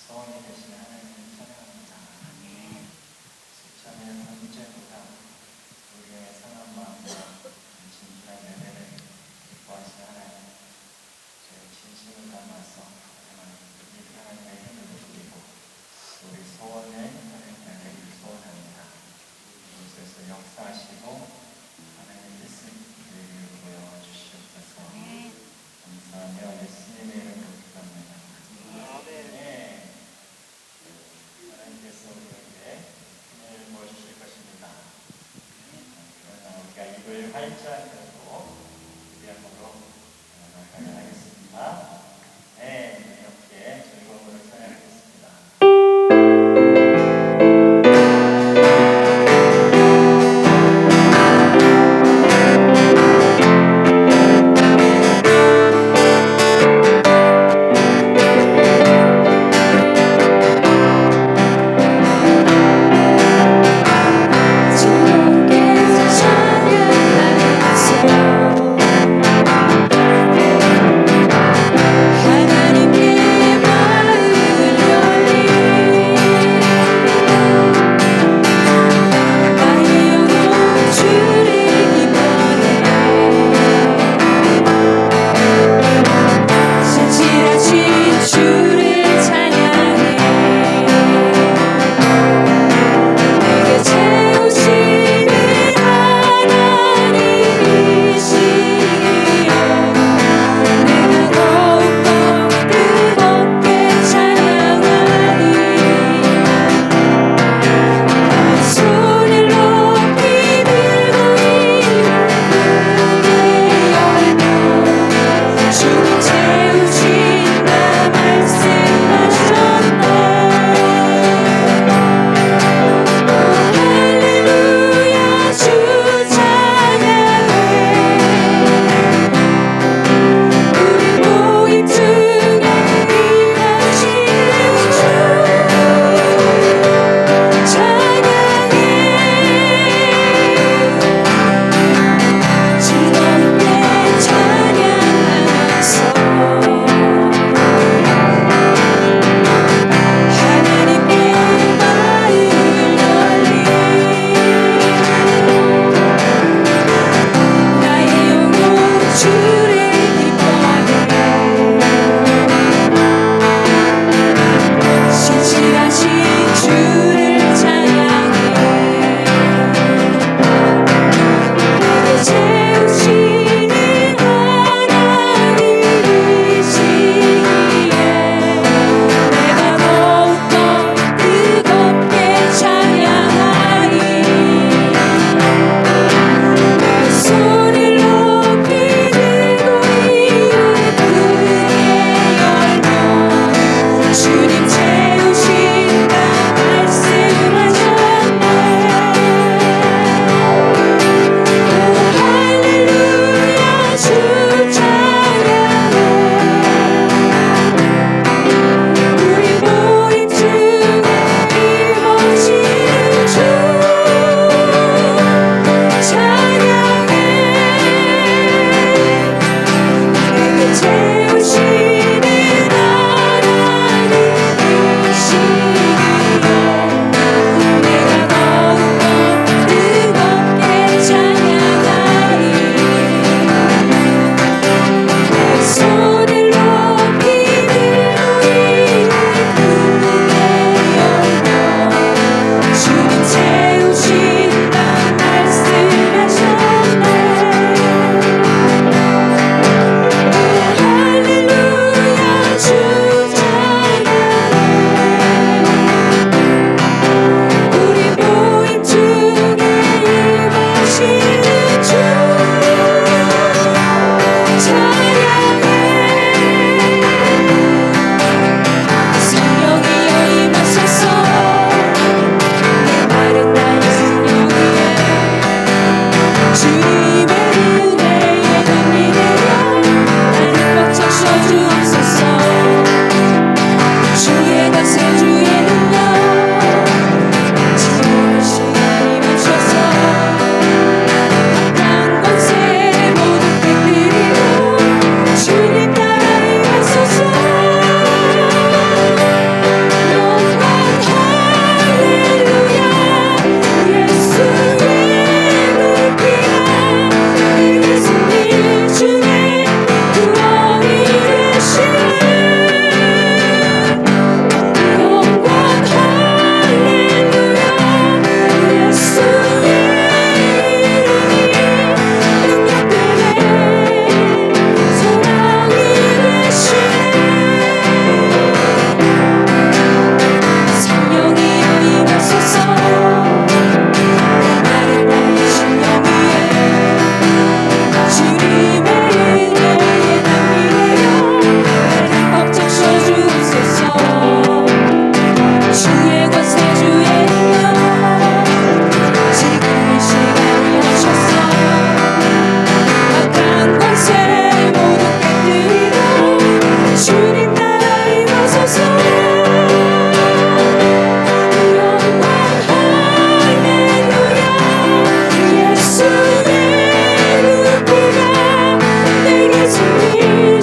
소원이 되신 하나님을 찬양합니다. 숫자는 언제보다 우리의 선한 마음과 진실한 예배를 기뻐하신 하나님, 저희 진심을 담아서 하나님의 힘을 드리고 우리 소원을 하나님께 소원합니다. 이곳에서 역사하시고 하나님의 뜻을 우리에게 보여주시옵소서. 감사하며 예수님의 이름으로 기도합니다. 네. 하나님께서 우리에게 힘을 모아주실 것입니다. 그러나 우리가 입을 활짝 열고 기대함으로 나가야 하겠습니다. 네, 이렇게 즐거움으로 찬양하겠습니다.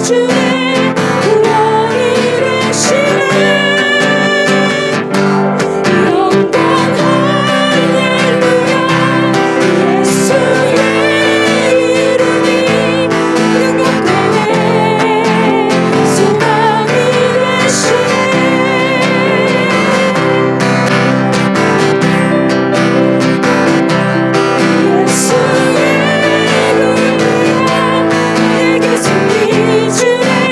예수의 이름으로 내게 승리 주네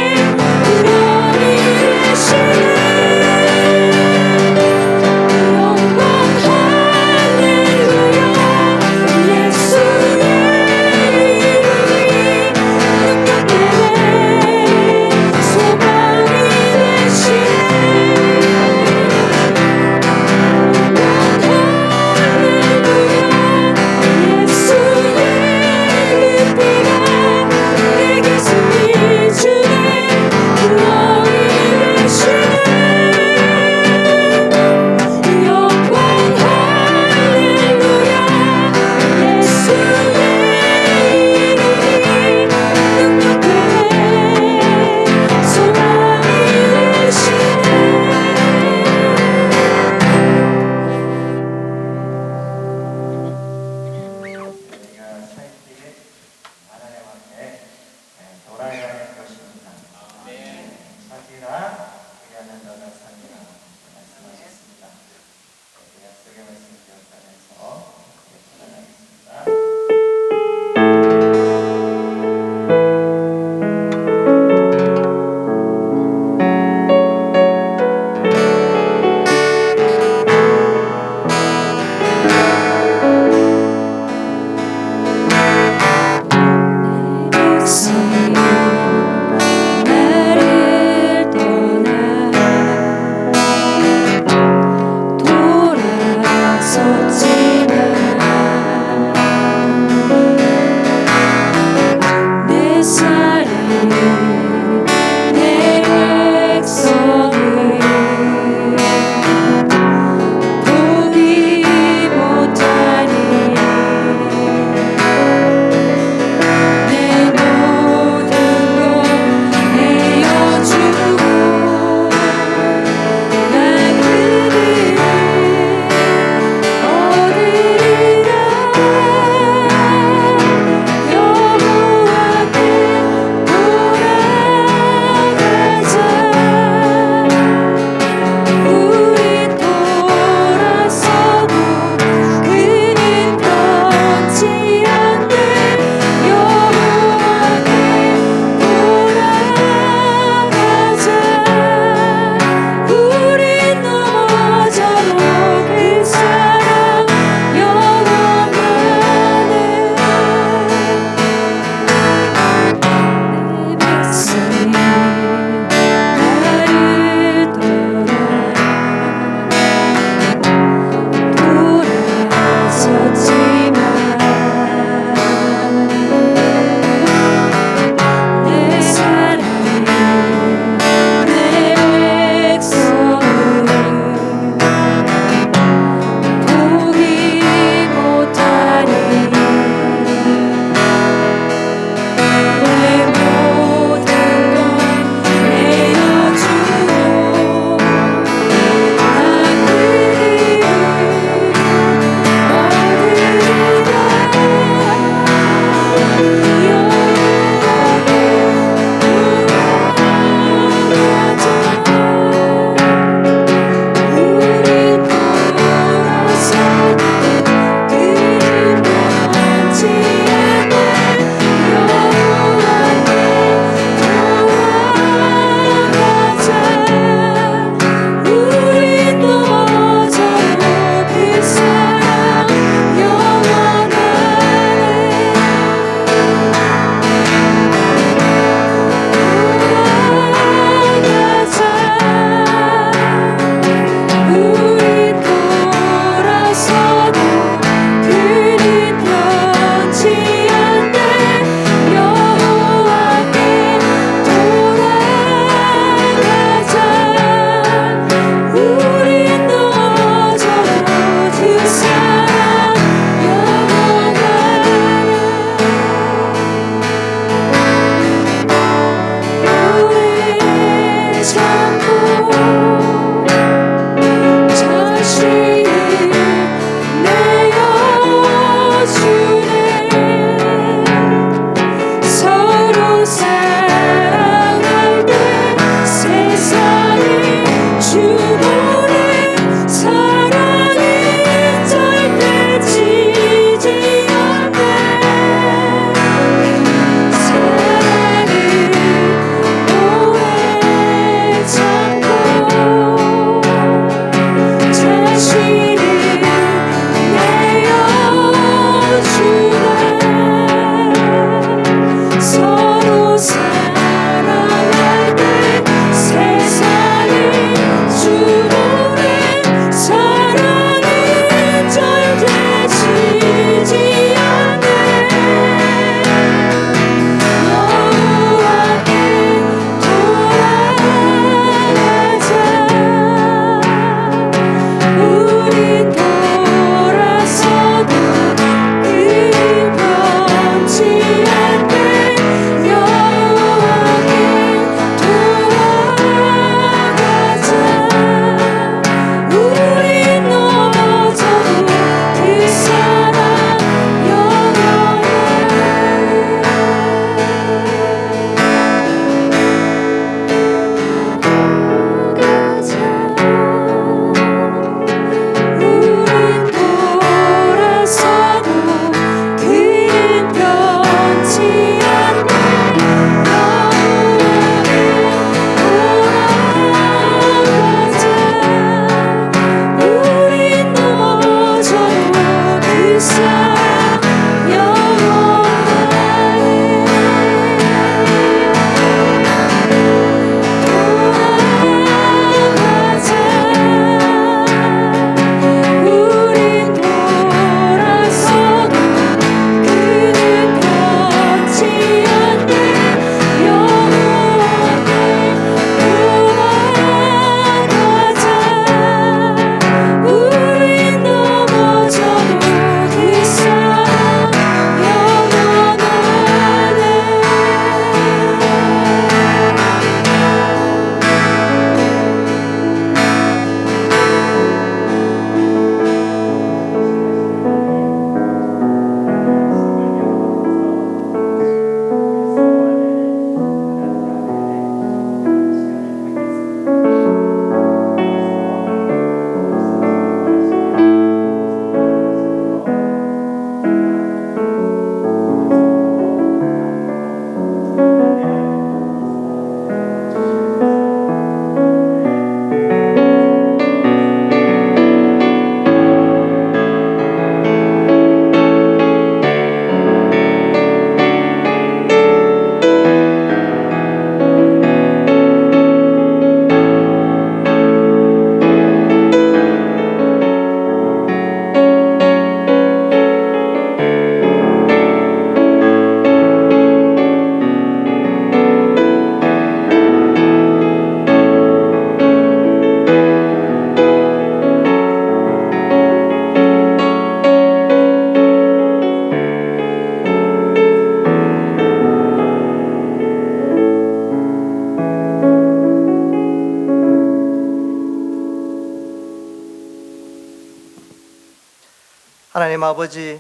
하나님 아버지,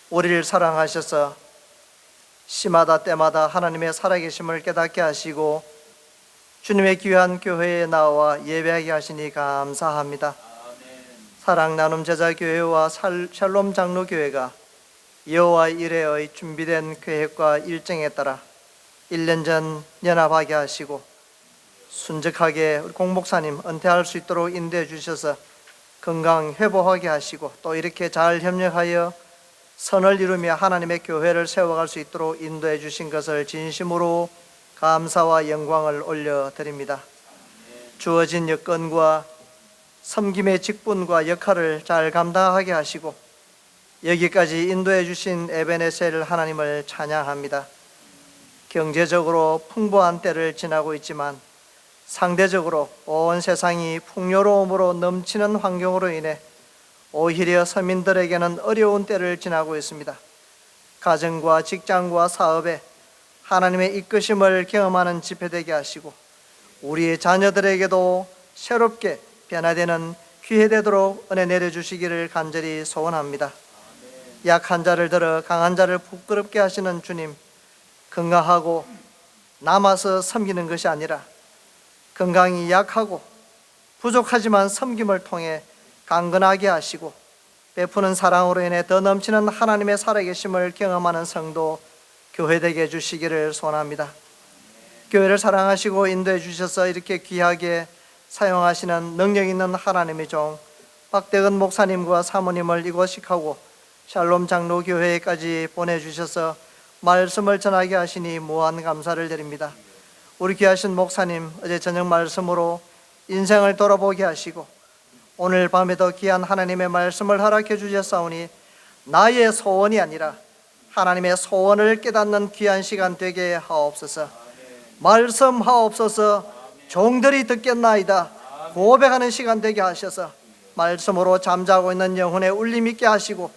우리를 사랑하셔서 시마다 때마다 하나님의 살아계심을 깨닫게 하시고 주님의 귀한 교회에 나와 예배하게 하시니 감사합니다. 사랑 나눔 제자교회와 샬롬 장로교회가 여호와 이레의 준비된 계획과 일정에 따라 1년 전 연합하게 하시고 순적하게 우리 공목사님 은퇴할 수 있도록 인도해 주셔서 건강 회복하게 하시고 또 이렇게 잘 협력하여 선을 이루며 하나님의 교회를 세워갈 수 있도록 인도해 주신 것을 진심으로 감사와 영광을 올려드립니다. 주어진 여건과 섬김의 직분과 역할을 잘 감당하게 하시고 여기까지 인도해 주신 에베네셀 하나님을 찬양합니다. 경제적으로 풍부한 때를 지나고 있지만 상대적으로 온 세상이 풍요로움으로 넘치는 환경으로 인해 오히려 서민들에게는 어려운 때를 지나고 있습니다. 가정과 직장과 사업에 하나님의 이끄심을 경험하는 집회되게 하시고 우리의 자녀들에게도 새롭게 변화되는 기회되도록 은혜 내려주시기를 간절히 소원합니다. 약한 자를 들어 강한 자를 부끄럽게 하시는 주님, 건강하고 남아서 섬기는 것이 아니라 건강이 약하고 부족하지만 섬김을 통해 강건하게 하시고 베푸는 사랑으로 인해 더 넘치는 하나님의 살아계심을 경험하는 성도 교회되게 해주시기를 소원합니다. 교회를 사랑하시고 인도해 주셔서 이렇게 귀하게 사용하시는 능력 있는 하나님의 종 박대근 목사님과 사모님을 이곳식하고 샬롬 장로교회까지 보내주셔서 말씀을 전하게 하시니 무한 감사를 드립니다. 우리 귀하신 목사님 어제 저녁 말씀으로 인생을 돌아보게 하시고 오늘 밤에도 귀한 하나님의 말씀을 허락해 주셨사오니 나의 소원이 아니라 하나님의 소원을 깨닫는 귀한 시간 되게 하옵소서. 말씀하옵소서. 종들이 듣겠나이다 고백하는 시간 되게 하셔서 말씀으로 잠자고 있는 영혼에 울림 있게 하시고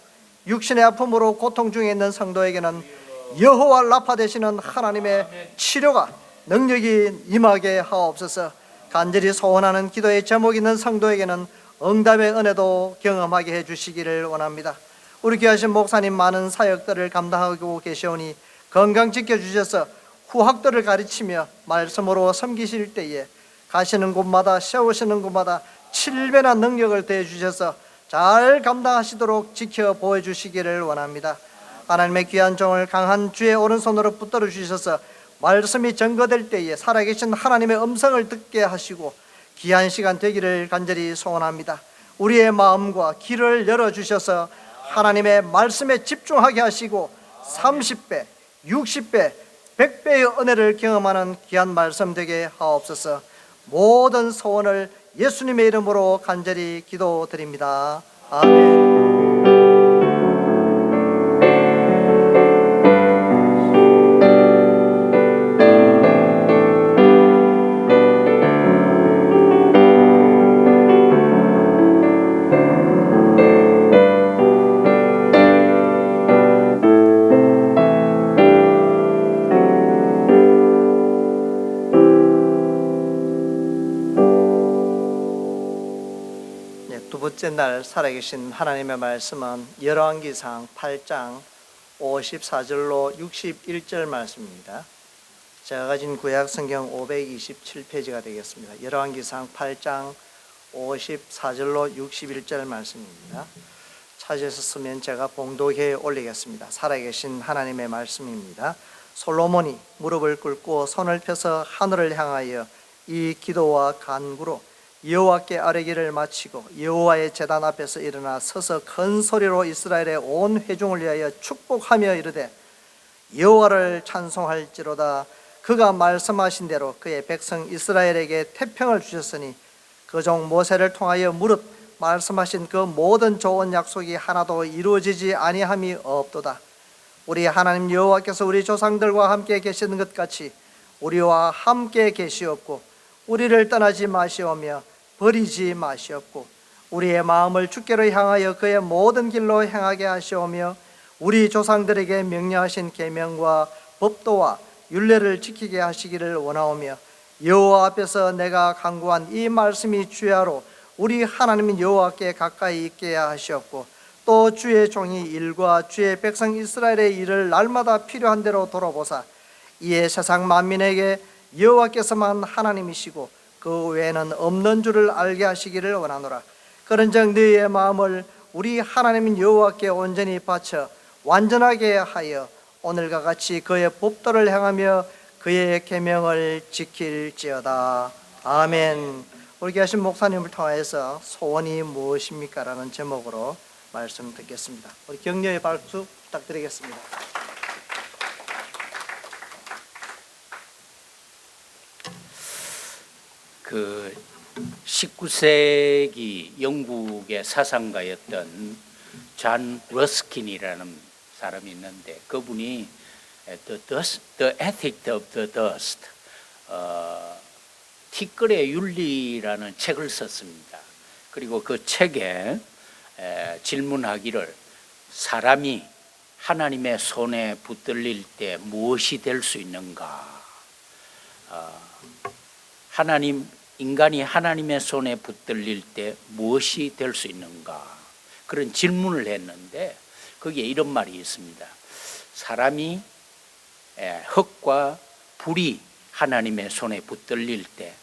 육신의 아픔으로 고통 중에 있는 성도에게는 여호와 라파 되시는 하나님의 치료가 능력이 임하게 하옵소서. 간절히 소원하는 기도의 제목 있는 성도에게는 응답의 은혜도 경험하게 해주시기를 원합니다. 우리 귀하신 목사님 많은 사역들을 감당하고 계시오니 건강 지켜주셔서 후학들을 가르치며 말씀으로 섬기실 때에 가시는 곳마다 세우시는 곳마다 7배나 능력을 더해주셔서 잘 감당하시도록 지켜 보여주시기를 원합니다. 하나님의 귀한 종을 강한 주의 오른손으로 붙들어 주셔서 말씀이 증거될 때에 살아계신 하나님의 음성을 듣게 하시고 귀한 시간 되기를 간절히 소원합니다. 우리의 마음과 귀를 열어주셔서 하나님의 말씀에 집중하게 하시고 30배, 60배, 100배의 은혜를 경험하는 귀한 말씀 되게 하옵소서. 모든 소원을 예수님의 이름으로 간절히 기도드립니다. 아멘. 두 번째 날 살아계신 하나님의 말씀은 열왕기상 8장 54절로 61절 말씀입니다. 제가 가진 구약 성경 527페이지가 되겠습니다. 열왕기상 8장 54절로 61절 말씀입니다. 찾으셨으면 제가 봉독해 올리겠습니다. 살아계신 하나님의 말씀입니다. 솔로몬이 무릎을 꿇고 손을 펴서 하늘을 향하여 이 기도와 간구로 여호와께 아뢰기를 마치고 여호와의 제단 앞에서 일어나 서서 큰 소리로 이스라엘의 온 회중을 위하여 축복하며 이르되 여호와를 찬송할지로다. 그가 말씀하신 대로 그의 백성 이스라엘에게 태평을 주셨으니 그 종 모세를 통하여 무릇 말씀하신 그 모든 좋은 약속이 하나도 이루어지지 아니함이 없도다. 우리 하나님 여호와께서 우리 조상들과 함께 계시는 것 같이 우리와 함께 계시옵고 우리를 떠나지 마시오며 버리지 마시옵고 우리의 마음을 주께로 향하여 그의 모든 길로 행하게 하시오며 우리 조상들에게 명령하신 계명과 법도와 율례를 지키게 하시기를 원하오며 여호와 앞에서 내가 간구한 이 말씀이 주야로 우리 하나님 여호와께 가까이 있게 하시옵고 또 주의 종이 일과 주의 백성 이스라엘의 일을 날마다 필요한 대로 돌아보사 이에 세상 만민에게 여호와께서만 하나님이시고 그 외에는 없는 줄을 알게 하시기를 원하노라. 그런즉 너희의 마음을 우리 하나님 여호와께 온전히 바쳐 완전하게 하여 오늘과 같이 그의 법도를 행하며 그의 계명을 지킬지어다. 아멘. 우리 계신 목사님을 통해서 소원이 무엇입니까? 라는 제목으로 말씀 듣겠습니다. 우리 격려의 박수 부탁드리겠습니다. 그 19세기 영국의 사상가였던 존 러스킨이라는 사람이 있는데 그분이 The Ethic of the Dust, 티끌의 윤리라는 책을 썼습니다. 그리고 그 책에 질문하기를 사람이 하나님의 손에 붙들릴 때 무엇이 될 수 있는가? 인간이 하나님의 손에 붙들릴 때 무엇이 될 수 있는가? 그런 질문을 했는데 거기에 이런 말이 있습니다. 사람이 흙과 불이 하나님의 손에 붙들릴 때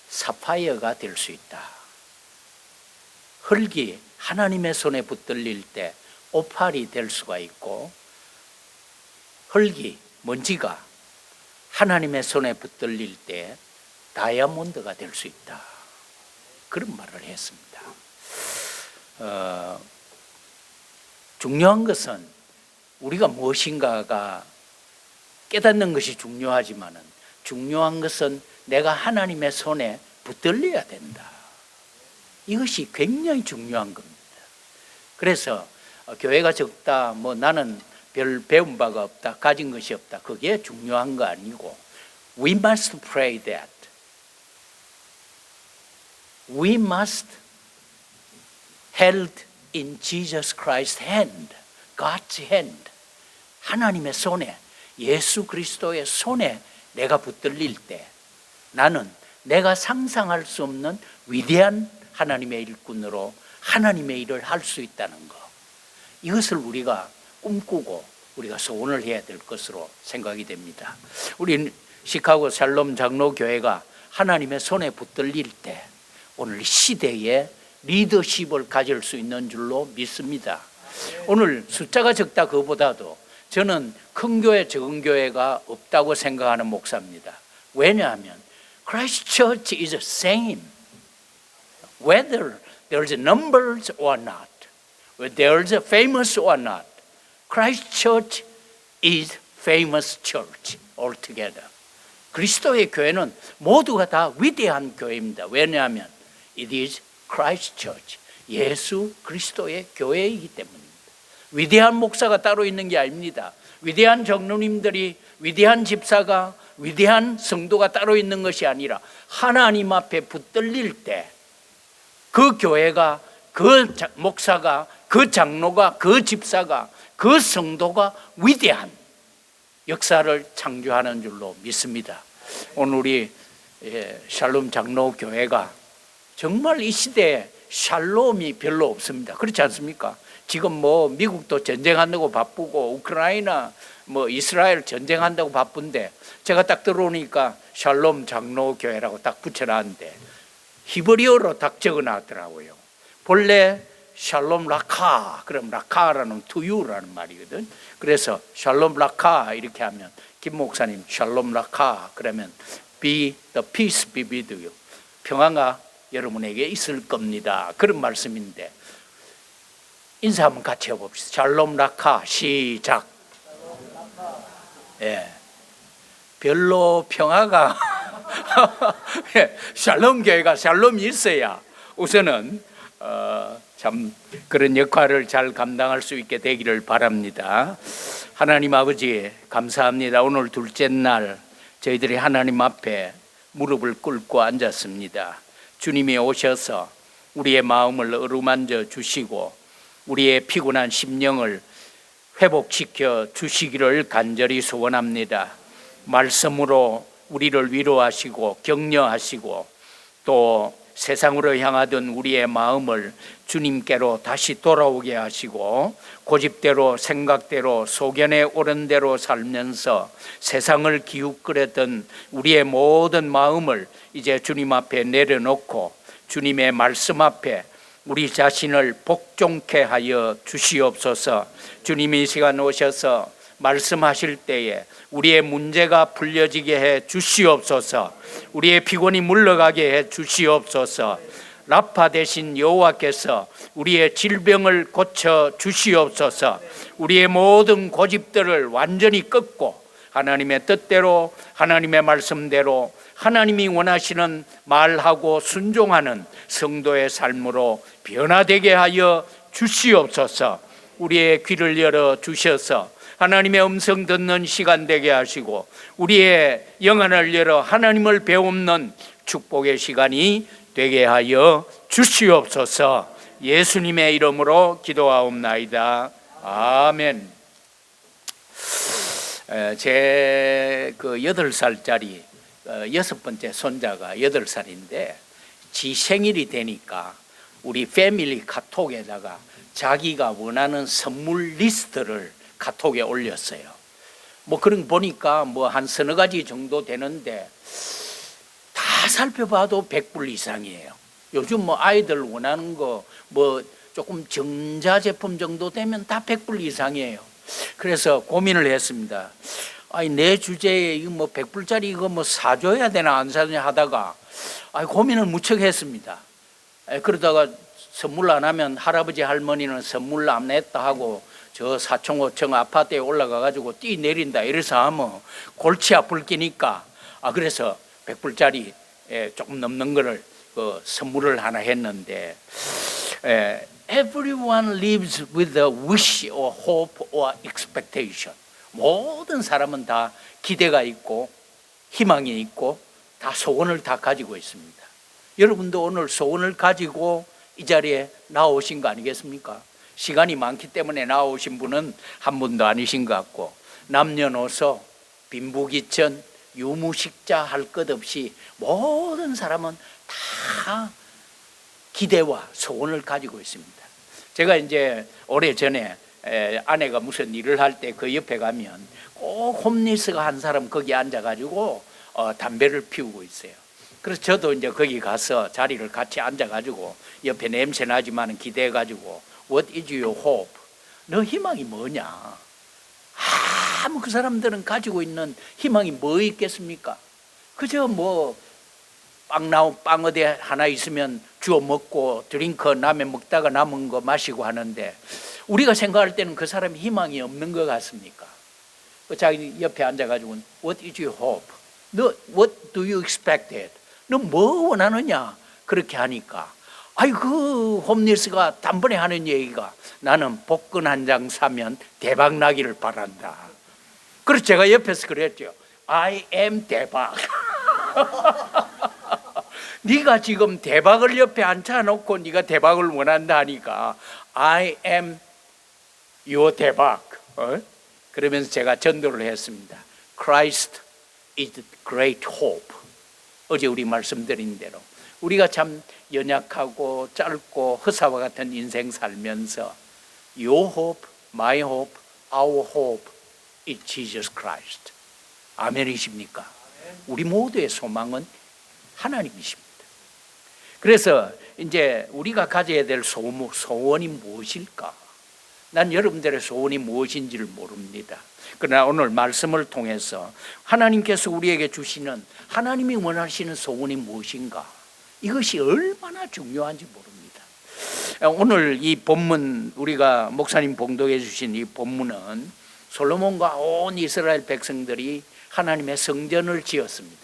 사파이어가 될 수 있다. 흙이 하나님의 손에 붙들릴 때 오팔이 될 수가 있고 흙이 먼지가 하나님의 손에 붙들릴 때 다이아몬드가 될 수 있다. 그런 말을 했습니다. 중요한 것은 우리가 무엇인가가 깨닫는 것이 중요하지만은 중요한 것은 내가 하나님의 손에 붙들려야 된다. 이것이 굉장히 중요한 겁니다. 그래서 교회가 적다, 나는 별 배운 바가 없다, 가진 것이 없다, 그게 중요한 거 아니고 We must pray that. We must held in Jesus Christ's hand, God's hand. 하나님의 손에, 예수 그리스도의 손에 내가 붙들릴 때 나는 내가 상상할 수 없는 위대한 하나님의 일꾼으로 하나님의 일을 할 수 있다는 것. 이것을 우리가 꿈꾸고 우리가 소원을 해야 될 것으로 생각이 됩니다. 우리 시카고 샬롬 장로교회가 하나님의 손에 붙들릴 때 오늘 시대에 리더십을 가질 수 있는 줄로 믿습니다. 오늘 숫자가 적다 그보다도 저는 큰 교회 적은 교회가 없다고 생각하는 목사입니다. 왜냐하면 Christ Church is the same whether there's numbers or not, whether there's famous or not. Christ Church is famous church altogether. 그리스도의 교회는 모두가 다 위대한 교회입니다. 왜냐하면 it is Christ Church, 예수 그리스도의 교회이기 때문입니다. 위대한 목사가 따로 있는 게 아닙니다. 위대한 장로님들이, 위대한 집사가, 위대한 성도가 따로 있는 것이 아니라 하나님 앞에 붙들릴 때 그 교회가, 그 목사가, 그 장로가, 그 집사가, 그 성도가 위대한 역사를 창조하는 줄로 믿습니다. 오늘 우리 샬롬 장로교회가 정말 이 시대에 샬롬이 별로 없습니다. 그렇지 않습니까? 지금 미국도 전쟁한다고 바쁘고 우크라이나 이스라엘 전쟁한다고 바쁜데 제가 딱 들어오니까 샬롬 장로교회라고 딱 붙여놨는데 히브리어로 딱 적어놨더라고요. 본래 샬롬 라카, 그럼 라카라는 투유라는 말이거든. 그래서 샬롬 라카 이렇게 하면 김 목사님 샬롬 라카 그러면 be the peace be with you, 평화가 여러분에게 있을 겁니다. 그런 말씀인데 인사 한번 같이 해봅시다. 샬롬 라카 시작. 예, 별로 평화가 샬롬 교회가 샬롬이 있어야 우선은 참 그런 역할을 잘 감당할 수 있게 되기를 바랍니다. 하나님 아버지 감사합니다. 오늘 둘째 날 저희들이 하나님 앞에 무릎을 꿇고 앉았습니다. 주님이 오셔서 우리의 마음을 어루만져 주시고 우리의 피곤한 심령을 회복시켜 주시기를 간절히 소원합니다. 말씀으로 우리를 위로하시고 격려하시고 또 세상으로 향하던 우리의 마음을 주님께로 다시 돌아오게 하시고 고집대로 생각대로 소견에 오른 대로 살면서 세상을 기웃거렸던 우리의 모든 마음을 이제 주님 앞에 내려놓고 주님의 말씀 앞에 우리 자신을 복종케 하여 주시옵소서. 주님이 이 시간 오셔서 말씀하실 때에 우리의 문제가 풀려지게 해 주시옵소서. 우리의 피곤이 물러가게 해 주시옵소서. 라파 되신 여호와께서 우리의 질병을 고쳐 주시옵소서. 우리의 모든 고집들을 완전히 꺾고 하나님의 뜻대로 하나님의 말씀대로 하나님이 원하시는 말하고 순종하는 성도의 삶으로 변화되게 하여 주시옵소서. 우리의 귀를 열어 주셔서 하나님의 음성 듣는 시간 되게 하시고 우리의 영안을 열어 하나님을 배우는 축복의 시간이 되게 하여 주시옵소서. 예수님의 이름으로 기도하옵나이다. 아멘. 제 그 8살짜리 6번째 손자가 8살인데 지 생일이 되니까 우리 패밀리 카톡에다가 자기가 원하는 선물 리스트를 카톡에 올렸어요. 뭐 그런 거 보니까 뭐 한 서너 가지 정도 되는데 다 살펴봐도 100불 이상이에요. 요즘 뭐 아이들 원하는 거 뭐 조금 전자제품 정도 되면 다 100불 이상이에요. 그래서 고민을 했습니다. 아니 내 주제에 이거 뭐 100불짜리 이거 뭐 사줘야 되나 안 사줘야 하다가 고민을 무척 했습니다. 그러다가 선물 안 하면 할아버지 할머니는 선물 안 냈다 하고 저 4층 5층 아파트에 올라가 가지고 뛰 내린다 이래서 하면 골치 아플 끼니까 그래서 100불짜리 조금 넘는 거를 선물을 하나 했는데 Everyone lives with a wish or hope or expectation. 모든 사람은 다 기대가 있고 희망이 있고 다 소원을 다 가지고 있습니다. 여러분도 오늘 소원을 가지고 이 자리에 나오신 거 아니겠습니까? 시간이 많기 때문에 나오신 분은 한 분도 아니신 것 같고 남녀노소 빈부귀천 유무식자 할 것 없이 모든 사람은 다 기대와 소원을 가지고 있습니다. 제가 이제 오래전에 아내가 무슨 일을 할 때 그 옆에 가면 꼭 홈리스가 한 사람 거기 앉아가지고 담배를 피우고 있어요. 그래서 저도 이제 거기 가서 자리를 같이 앉아가지고 옆에 냄새 나지만 기대해가지고 What is your hope? 너 희망이 뭐냐? 그 사람들은 가지고 있는 희망이 뭐 있겠습니까? 그저 뭐 빵 어디 하나 있으면 주워 먹고 드링크 라면 먹다가 남은 거 마시고 하는데 우리가 생각할 때는 그 사람이 희망이 없는 것 같습니까? 자기 옆에 앉아가지고 What is your hope? 너 What do you expect it? 너 뭐 원하느냐? 그렇게 하니까 그 홈리스가 단번에 하는 얘기가 나는 복권 한 장 사면 대박 나기를 바란다. 그래서 제가 옆에서 그랬죠. I am 대박. 네가 지금 대박을 옆에 앉혀놓고 네가 대박을 원한다 하니까 I am your 대박. 그러면서 제가 전도를 했습니다. Christ is the great hope. 어제 우리 말씀드린 대로 우리가 참 연약하고 짧고 허사와 같은 인생 살면서 Your hope, my hope, our hope is Jesus Christ. 아멘이십니까? 우리 모두의 소망은 하나님이십니다. 그래서 이제 우리가 가져야 될 소원이 무엇일까? 난 여러분들의 소원이 무엇인지를 모릅니다. 그러나 오늘 말씀을 통해서 하나님께서 우리에게 주시는 하나님이 원하시는 소원이 무엇인가? 이것이 얼마나 중요한지 모릅니다. 오늘 이 본문 우리가 목사님 봉독해 주신 이 본문은 솔로몬과 온 이스라엘 백성들이 하나님의 성전을 지었습니다.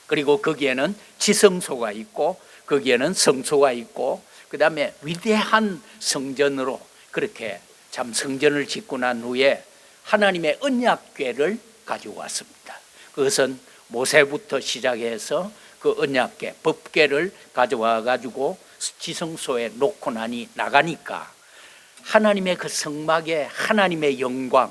그리고 거기에는 지성소가 있고 거기에는 성소가 있고 그 다음에 위대한 성전으로 그렇게 참 성전을 짓고 난 후에 하나님의 언약궤를 가지고 왔습니다. 그것은 모세부터 시작해서 그 언약궤, 법궤를 가져와 가지고 지성소에 놓고 나가니까 하나님의 그 성막에 하나님의 영광,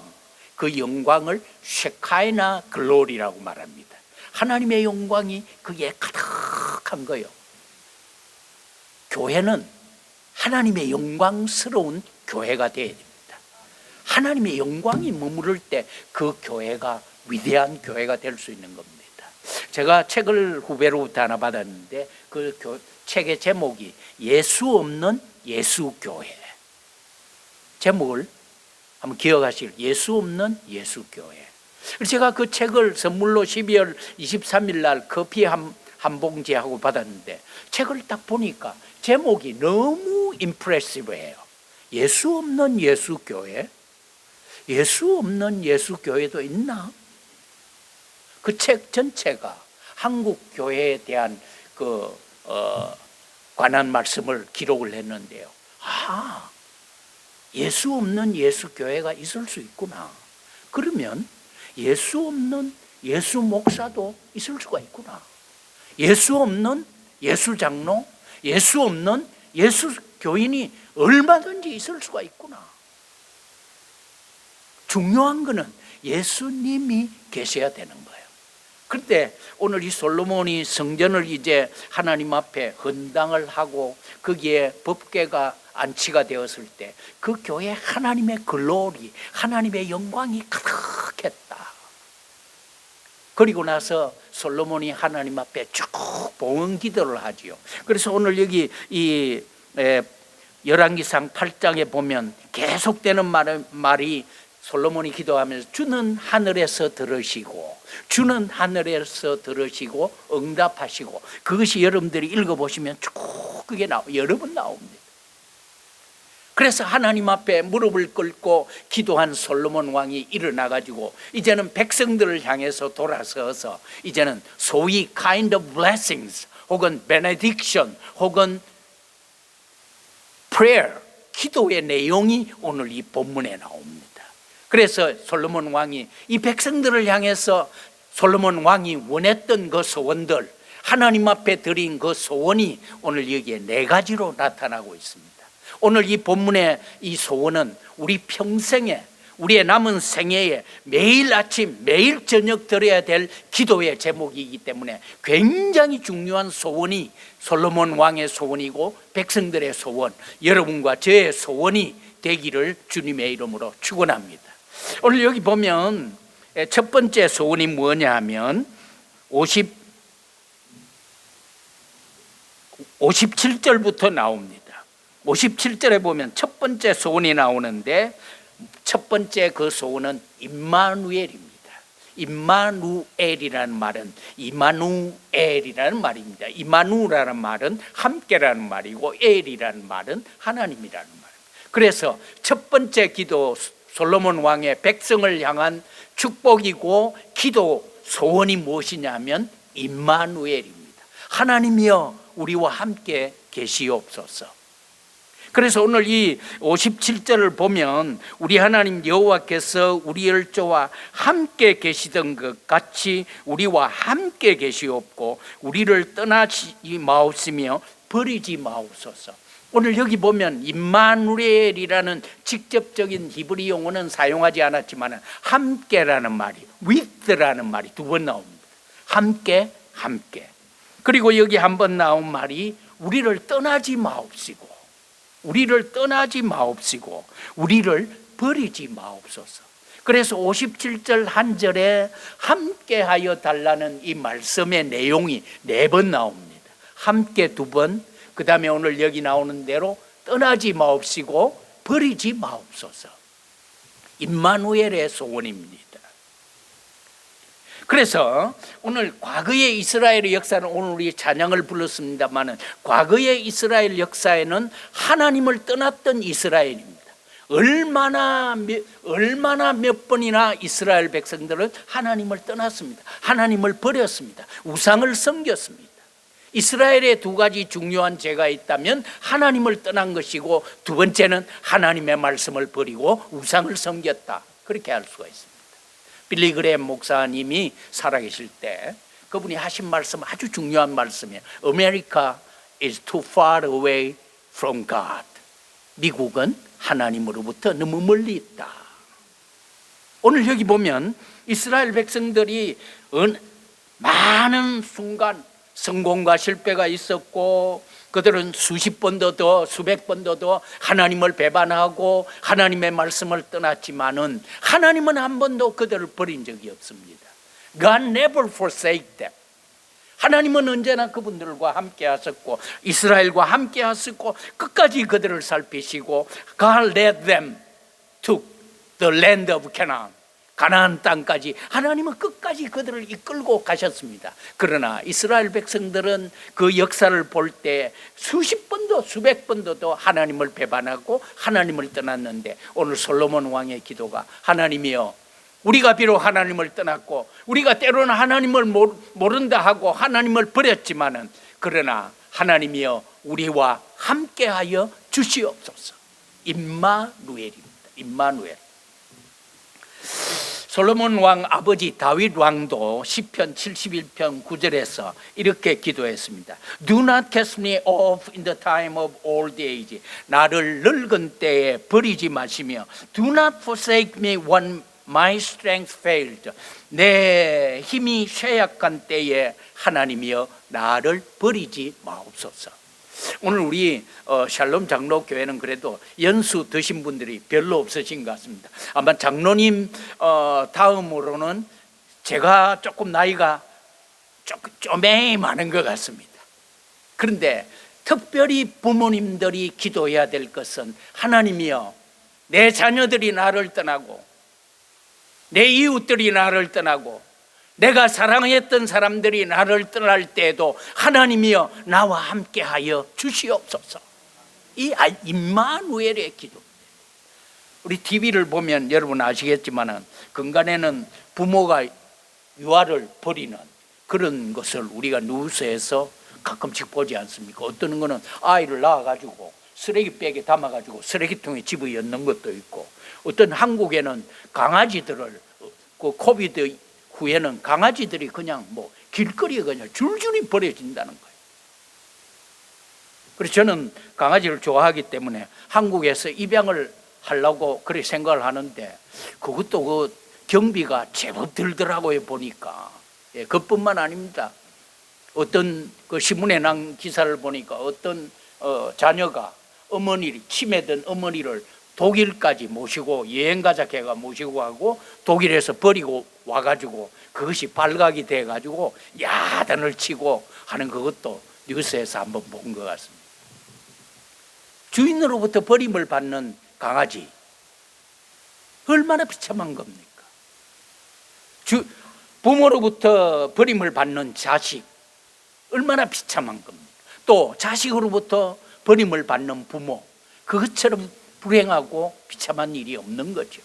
그 영광을 쉐카이나 글로리라고 말합니다. 하나님의 영광이 거기에 가득한 거예요. 교회는 하나님의 영광스러운 교회가 되어야 됩니다. 하나님의 영광이 머무를 때 그 교회가 위대한 교회가 될 수 있는 겁니다. 제가 책을 후배로부터 하나 받았는데 그 책의 제목이 예수 없는 예수교회. 제목을 한번 기억하시길. 예수 없는 예수교회. 제가 그 책을 선물로 12월 23일 날 커피 한 봉지하고 받았는데 책을 딱 보니까 제목이 너무 임프레시브해요. 예수 없는 예수교회? 예수 없는 예수교회도 있나? 그 책 전체가 한국 교회에 대한 관한 말씀을 기록을 했는데요. 아, 예수 없는 예수교회가 있을 수 있구나. 그러면 예수 없는 예수 목사도 있을 수가 있구나. 예수 없는 예수 장로, 예수 없는 예수 교인이 얼마든지 있을 수가 있구나. 중요한 것은 예수님이 계셔야 되는 거예요. 그런데 오늘 이 솔로몬이 성전을 이제 하나님 앞에 헌당을 하고 거기에 법궤가 안치가 되었을 때 그 교회에 하나님의 글로리, 하나님의 영광이 가득했다. 그리고 나서 솔로몬이 하나님 앞에 쭉 봉헌 기도를 하지요. 그래서 오늘 여기 이 열왕기상 8장에 보면 계속되는 말이 솔로몬이 기도하면서 주는 하늘에서 들으시고 주는 하늘에서 들으시고 응답하시고, 그것이 여러분들이 읽어보시면 쭉 그게 여러 번 나옵니다. 그래서 하나님 앞에 무릎을 꿇고 기도한 솔로몬 왕이 일어나가지고 이제는 백성들을 향해서 돌아서서 이제는 소위 kind of blessings 혹은 benediction 혹은 prayer, 기도의 내용이 오늘 이 본문에 나옵니다. 그래서 솔로몬 왕이 이 백성들을 향해서 솔로몬 왕이 원했던 그 소원들, 하나님 앞에 드린 그 소원이 오늘 여기에 4가지로 나타나고 있습니다. 오늘 이 본문의 이 소원은 우리 평생에, 우리의 남은 생애에 매일 아침 매일 저녁 드려야 될 기도의 제목이기 때문에 굉장히 중요한 소원이 솔로몬 왕의 소원이고 백성들의 소원, 여러분과 저의 소원이 되기를 주님의 이름으로 축원합니다. 오늘 여기 보면 첫 번째 소원이 뭐냐 하면 57절부터 나옵니다. 57절에 보면 첫 번째 소원이 나오는데 첫 번째 그 소원은 임마누엘입니다. 임마누엘이라는 말은 이마누엘이라는 말입니다. 이마누라는 말은 함께라는 말이고 엘이라는 말은 하나님이라는 말입니다. 그래서 첫 번째 기도, 솔로몬 왕의 백성을 향한 축복이고 기도 소원이 무엇이냐면 임마누엘입니다. 하나님이여 우리와 함께 계시옵소서. 그래서 오늘 이 57절을 보면 우리 하나님 여호와께서 우리 열조와 함께 계시던 것 같이 우리와 함께 계시옵고 우리를 떠나지 마옵시며 버리지 마옵소서. 오늘 여기 보면 임마누엘이라는 직접적인 히브리 용어는 사용하지 않았지만 함께라는 말이, with라는 말이 2번 나옵니다. 함께, 함께. 그리고 여기 한 번 나온 말이 우리를 떠나지 마옵시고, 우리를 떠나지 마옵시고 우리를 버리지 마옵소서. 그래서 57절 한 절에 함께하여 달라는 이 말씀의 내용이 4번 나옵니다. 함께 2번, 그 다음에 오늘 여기 나오는 대로 떠나지 마옵시고 버리지 마옵소서. 임마누엘의 소원입니다. 그래서 오늘 과거의 이스라엘의 역사는, 오늘 우리 찬양을 불렀습니다만 과거의 이스라엘 역사에는 하나님을 떠났던 이스라엘입니다. 얼마나 몇 번이나 이스라엘 백성들은 하나님을 떠났습니다. 하나님을 버렸습니다. 우상을 섬겼습니다. 이스라엘에 2가지 중요한 죄가 있다면 하나님을 떠난 것이고, 2번째는 하나님의 말씀을 버리고 우상을 섬겼다, 그렇게 할 수가 있습니다. 빌리 그레이엄 목사님이 살아계실 때 그분이 하신 말씀, 아주 중요한 말씀이에요. America is too far away from God. 미국은 하나님으로부터 너무 멀리 있다. 오늘 여기 보면 이스라엘 백성들이 많은 순간 성공과 실패가 있었고 그들은 수십 번도 더 수백 번도 더 하나님을 배반하고 하나님의 말씀을 떠났지만은 하나님은 한 번도 그들을 버린 적이 없습니다. God never forsake them. 하나님은 언제나 그분들과 함께 하셨고 이스라엘과 함께 하셨고 끝까지 그들을 살피시고 God led them to the land of Canaan. 가나안 땅까지 하나님은 끝까지 그들을 이끌고 가셨습니다. 그러나 이스라엘 백성들은 그 역사를 볼 때 수십 번도 수백 번도 더 하나님을 배반하고 하나님을 떠났는데 오늘 솔로몬 왕의 기도가 하나님이여 우리가 비록 하나님을 떠났고 우리가 때로는 하나님을 모른다 하고 하나님을 버렸지만은 그러나 하나님이여 우리와 함께하여 주시옵소서. 임마누엘입니다. 임마누엘. 솔로몬 왕 아버지 다윗 왕도 시편 71편 9절에서 이렇게 기도했습니다. Do not cast me off in the time of old age. 나를 늙은 때에 버리지 마시며 Do not forsake me when my strength failed. 내 힘이 쇠약한 때에 하나님이여 나를 버리지 마옵소서. 오늘 우리 샬롬 장로교회는 그래도 연수 드신 분들이 별로 없으신 것 같습니다. 아마 장로님 다음으로는 제가 조금 나이가 조금 많은 것 같습니다. 그런데 특별히 부모님들이 기도해야 될 것은 하나님이여 내 자녀들이 나를 떠나고 내 이웃들이 나를 떠나고 내가 사랑했던 사람들이 나를 떠날 때에도 하나님이여 나와 함께하여 주시옵소서. 이 임마누엘의 기도. 우리 TV를 보면 여러분 아시겠지만 근간에는 부모가 유아를 버리는 그런 것을 우리가 뉴스에서 가끔씩 보지 않습니까? 어떤 거는 아이를 낳아가지고 쓰레기백에 담아가지고 쓰레기통에 집어넣는 것도 있고 어떤 한국에는 강아지들을 그 코비드 후에는 강아지들이 그냥 길거리에 그냥 줄줄이 버려진다는 거예요. 그래서 저는 강아지를 좋아하기 때문에 한국에서 입양을 하려고 그렇게 생각을 하는데 그것도 그 경비가 제법 들더라고요 보니까. 예, 그뿐만 아닙니다. 어떤 그 신문에 난 기사를 보니까 어떤 자녀가 어머니 치매든 어머니를 독일까지 모시고 여행가자 걔가 모시고 하고 독일에서 버리고 와가지고 그것이 발각이 돼가지고 야단을 치고 하는 그것도 뉴스에서 한번 본 것 같습니다. 주인으로부터 버림을 받는 강아지 얼마나 비참한 겁니까? 부모로부터 버림을 받는 자식 얼마나 비참한 겁니까? 또 자식으로부터 버림을 받는 부모 그것처럼 불행하고 비참한 일이 없는 거죠.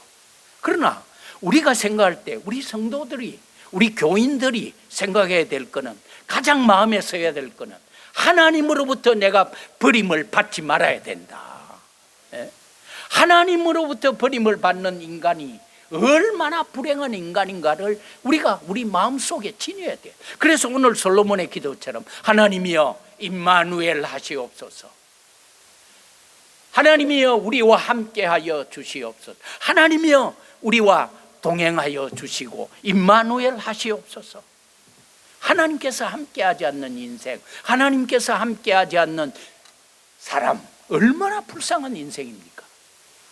그러나 우리가 생각할 때 우리 성도들이 우리 교인들이 생각해야 될 거는 가장 마음에 써야 될 거는 하나님으로부터 내가 버림을 받지 말아야 된다. 하나님으로부터 버림을 받는 인간이 얼마나 불행한 인간인가를 우리가 우리 마음속에 지녀야 돼요. 그래서 오늘 솔로몬의 기도처럼 하나님이여 임마누엘 하시옵소서. 하나님이여 우리와 함께하여 주시옵소서. 하나님이여 우리와 동행하여 주시고 임마누엘 하시옵소서. 하나님께서 함께하지 않는 인생, 하나님께서 함께하지 않는 사람 얼마나 불쌍한 인생입니까?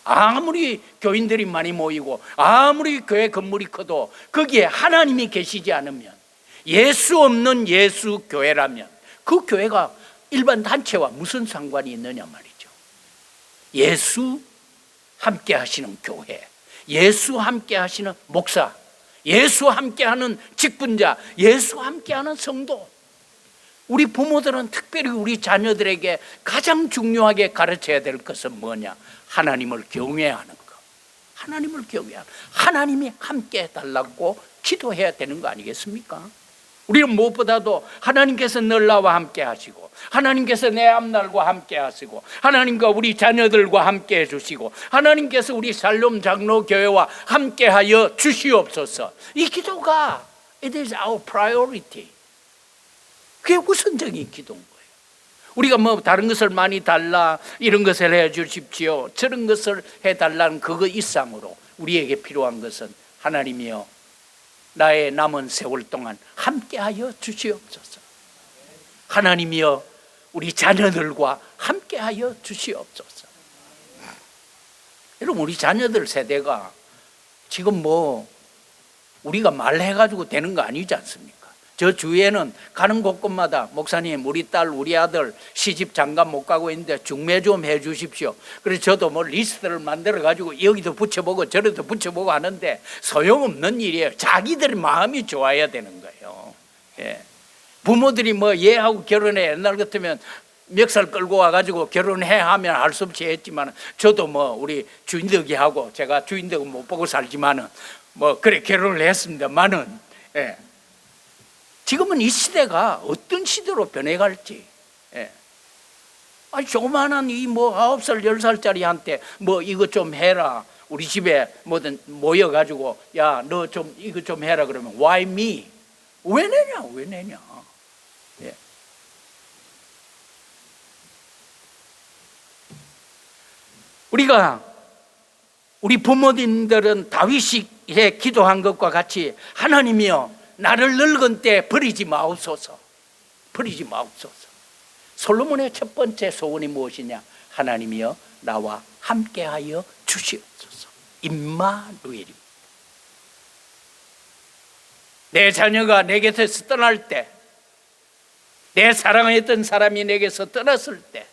아무리 교인들이 많이 모이고 아무리 교회 건물이 커도 거기에 하나님이 계시지 않으면 예수 없는 예수 교회라면 그 교회가 일반 단체와 무슨 상관이 있느냐 말이죠. 예수 함께 하시는 교회, 예수 함께 하시는 목사, 예수 함께 하는 직분자, 예수 함께 하는 성도. 우리 부모들은 특별히 우리 자녀들에게 가장 중요하게 가르쳐야 될 것은 뭐냐? 하나님을 경외하는 것. 하나님을 경외하는, 하나님이 함께 해달라고 기도해야 되는 거 아니겠습니까? 우리는 무엇보다도 하나님께서 늘 나와 함께 하시고 하나님께서 내 앞날과 함께 하시고 하나님과 우리 자녀들과 함께 해주시고 하나님께서 우리 샬롬 장로교회와 함께 하여 주시옵소서. 이 기도가 It is our priority. 그게 우선적인 기도인 거예요. 우리가 뭐 다른 것을 많이 달라, 이런 것을 해 주십시오, 저런 것을 해달라는 그거 이상으로 우리에게 필요한 것은 하나님이여 나의 남은 세월 동안 함께하여 주시옵소서. 하나님이여 우리 자녀들과 함께하여 주시옵소서. 여러분, 우리 자녀들 세대가 지금 뭐 우리가 말해가지고 되는 거 아니지 않습니까? 저 주위에는 가는 곳곳마다 목사님, 우리 딸, 우리 아들 시집 장가 못 가고 있는데 중매 좀 해 주십시오. 그래서 저도 뭐 리스트를 만들어 가지고 여기도 붙여보고 저기도 붙여보고 하는데 소용없는 일이에요. 자기들 마음이 좋아야 되는 거예요. 예. 부모들이 뭐 얘하고 결혼해, 옛날 같으면 멱살 끌고 와가지고 결혼해 하면 할 수 없이 했지만, 저도 뭐 우리 주인덕이하고, 제가 주인덕은 못 보고 살지만은 뭐 그래 결혼을 했습니다만은, 예. 지금은 이 시대가 어떤 시대로 변해갈지, 예. 아니 조그마한 이 뭐 9살 10살짜리한테 뭐 이거 좀 해라, 우리 집에 뭐든 모여가지고 야 너 좀 이거 좀 해라 그러면 why me? 왜 내냐? 예. 우리 부모님들은 다윗이 기도한 것과 같이 하나님이여 나를 늙은 때 버리지 마옵소서. 솔로몬의 첫 번째 소원이 무엇이냐? 하나님이여 나와 함께하여 주시옵소서. 임마누엘입니다. 내 자녀가 내 곁에서 떠날 때, 내 사랑했던 사람이 내게서 떠났을 때,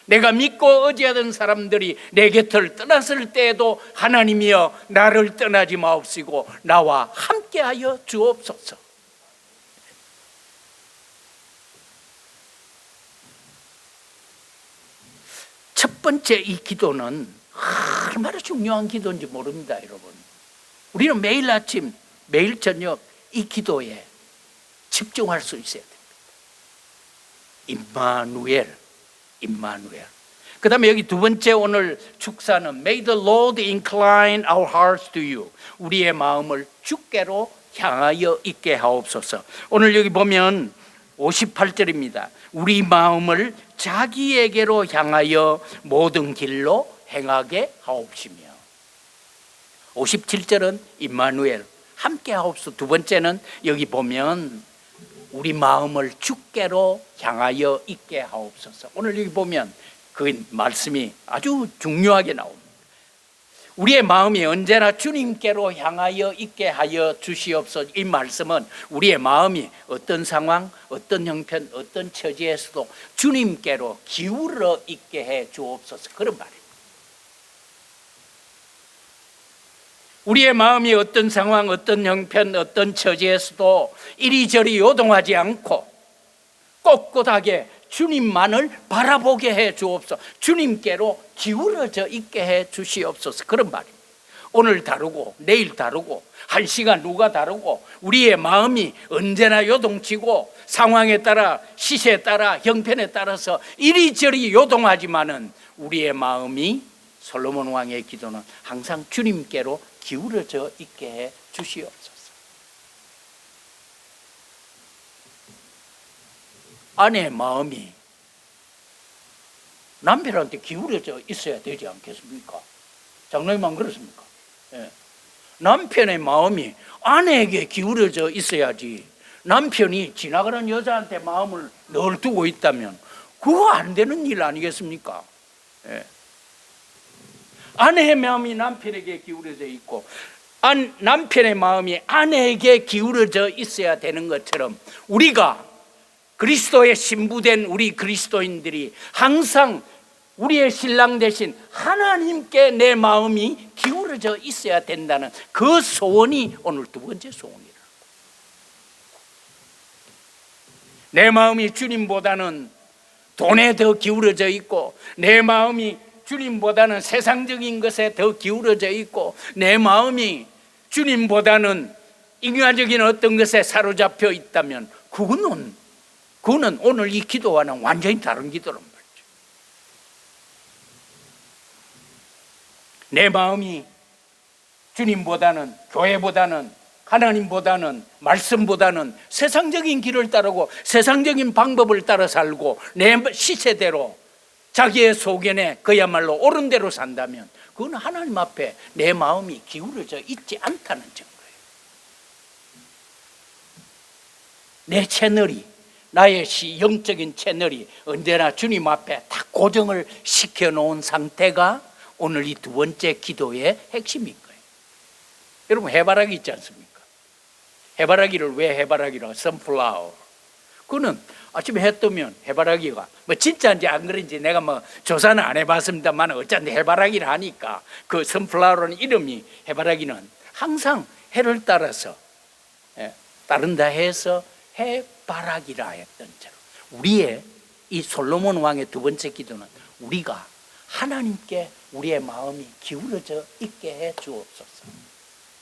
내가 믿고 의지하던 사람들이 내 곁을 떠났을 때에도 하나님이여 나를 떠나지 마옵시고 나와 함께하여 주옵소서. 첫 번째 이 기도는 얼마나 중요한 기도인지 모릅니다, 여러분. 우리는 매일 아침, 매일 저녁 이 기도에 집중할 수 있어야 됩니다. 임마누엘. 그 다음에 여기 두 번째 오늘 축사는 May the Lord incline our hearts to you. 우리의 마음을 주께로 향하여 있게 하옵소서. 오늘 여기 보면 58절입니다. 우리 마음을 자기에게로 향하여 모든 길로 행하게 하옵시며. 57절은 임마누엘 함께 하옵소서. 두 번째는 여기 보면 우리 마음을 주께로 향하여 있게 하옵소서. 오늘 여기 보면 그 말씀이 아주 중요하게 나옵니다. 우리의 마음이 언제나 주님께로 향하여 있게 하여 주시옵소서. 이 말씀은 우리의 마음이 어떤 상황, 어떤 형편, 어떤 처지에서도 주님께로 기울어 있게 해 주옵소서. 그런 말입니다. 우리의 마음이 어떤 상황, 어떤 형편, 어떤 처지에서도 이리저리 요동하지 않고 꼿꼿하게 주님만을 바라보게 해 주옵소서. 주님께로 기울어져 있게 해 주시옵소서. 그런 말입니다. 오늘 다르고 내일 다르고 한 시간 누가 다르고 우리의 마음이 언제나 요동치고 상황에 따라 시세에 따라 형편에 따라서 이리저리 요동하지만은 우리의 마음이 솔로몬 왕의 기도는 항상 주님께로 기울어져 있게 해 주시옵소서. 아내의 마음이 남편한테 기울어져 있어야 되지 않겠습니까? 장로님만 그렇습니까? 예. 남편의 마음이 아내에게 기울어져 있어야지. 남편이 지나가는 여자한테 마음을 늘 두고 있다면 그거 안 되는 일 아니겠습니까? 예. 아내의 마음이 남편에게 기울어져 있고 남편의 마음이 아내에게 기울어져 있어야 되는 것처럼 우리가 그리스도의 신부된 우리 그리스도인들이 항상 우리의 신랑 대신 하나님께 내 마음이 기울어져 있어야 된다는 그 소원이 오늘 두 번째 소원이라. 내 마음이 주님보다는 돈에 더 기울어져 있고 내 마음이 주님보다는 세상적인 것에 더 기울어져 있고 내 마음이 주님보다는 인간적인 어떤 것에 사로잡혀 있다면 그거는 오늘 이 기도와는 완전히 다른 기도란 말이죠. 내 마음이 주님보다는 교회보다는 하나님보다는 말씀보다는 세상적인 길을 따르고 세상적인 방법을 따라 살고 내 시세대로 자기의 소견에 그야말로 옳은 대로 산다면 그건 하나님 앞에 내 마음이 기울어져 있지 않다는 증거예요. 내 채널이 나의 영적인 채널이 언제나 주님 앞에 다 고정을 시켜놓은 상태가 오늘 이 두 번째 기도의 핵심인 거예요. 여러분, 해바라기 있지 않습니까? 해바라기를 왜 해바라기로? 선플라워. 그거는 아침에 해 뜨면 해바라기가 뭐 진짜인지 안 그런지 내가 뭐 조사는 안 해봤습니다만 어쩐지 해바라기를 하니까 그 선플라워라는 이름이, 해바라기는 항상 해를 따라서 따른다 해서 해바라기라 했던 처럼, 우리의 이 솔로몬 왕의 두 번째 기도는 우리가 하나님께 우리의 마음이 기울어져 있게 해 주옵소서.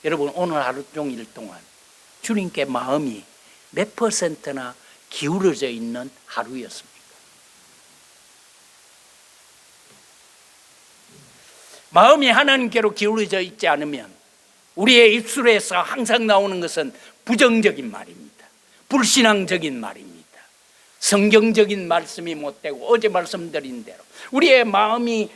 여러분, 오늘 하루 종일 동안 주님께 마음이 몇 %나 기울어져 있는 하루였습니까? 마음이 하나님께로 기울어져 있지 않으면 우리의 입술에서 항상 나오는 것은 부정적인 말입니다. 불신앙적인 말입니다. 성경적인 말씀이 못 되고, 어제 말씀드린 대로 우리의 마음이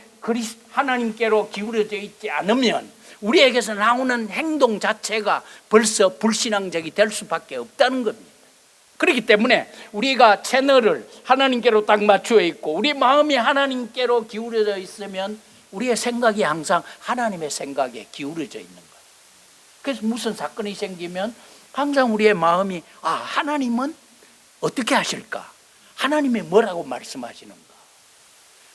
하나님께로 기울어져 있지 않으면 우리에게서 나오는 행동 자체가 벌써 불신앙적이 될 수밖에 없다는 겁니다. 그렇기 때문에 우리가 채널을 하나님께로 딱 맞추어 있고 우리 마음이 하나님께로 기울어져 있으면 우리의 생각이 항상 하나님의 생각에 기울어져 있는 거예요. 그래서 무슨 사건이 생기면 항상 우리의 마음이, 하나님은 어떻게 하실까? 하나님이 뭐라고 말씀하시는가?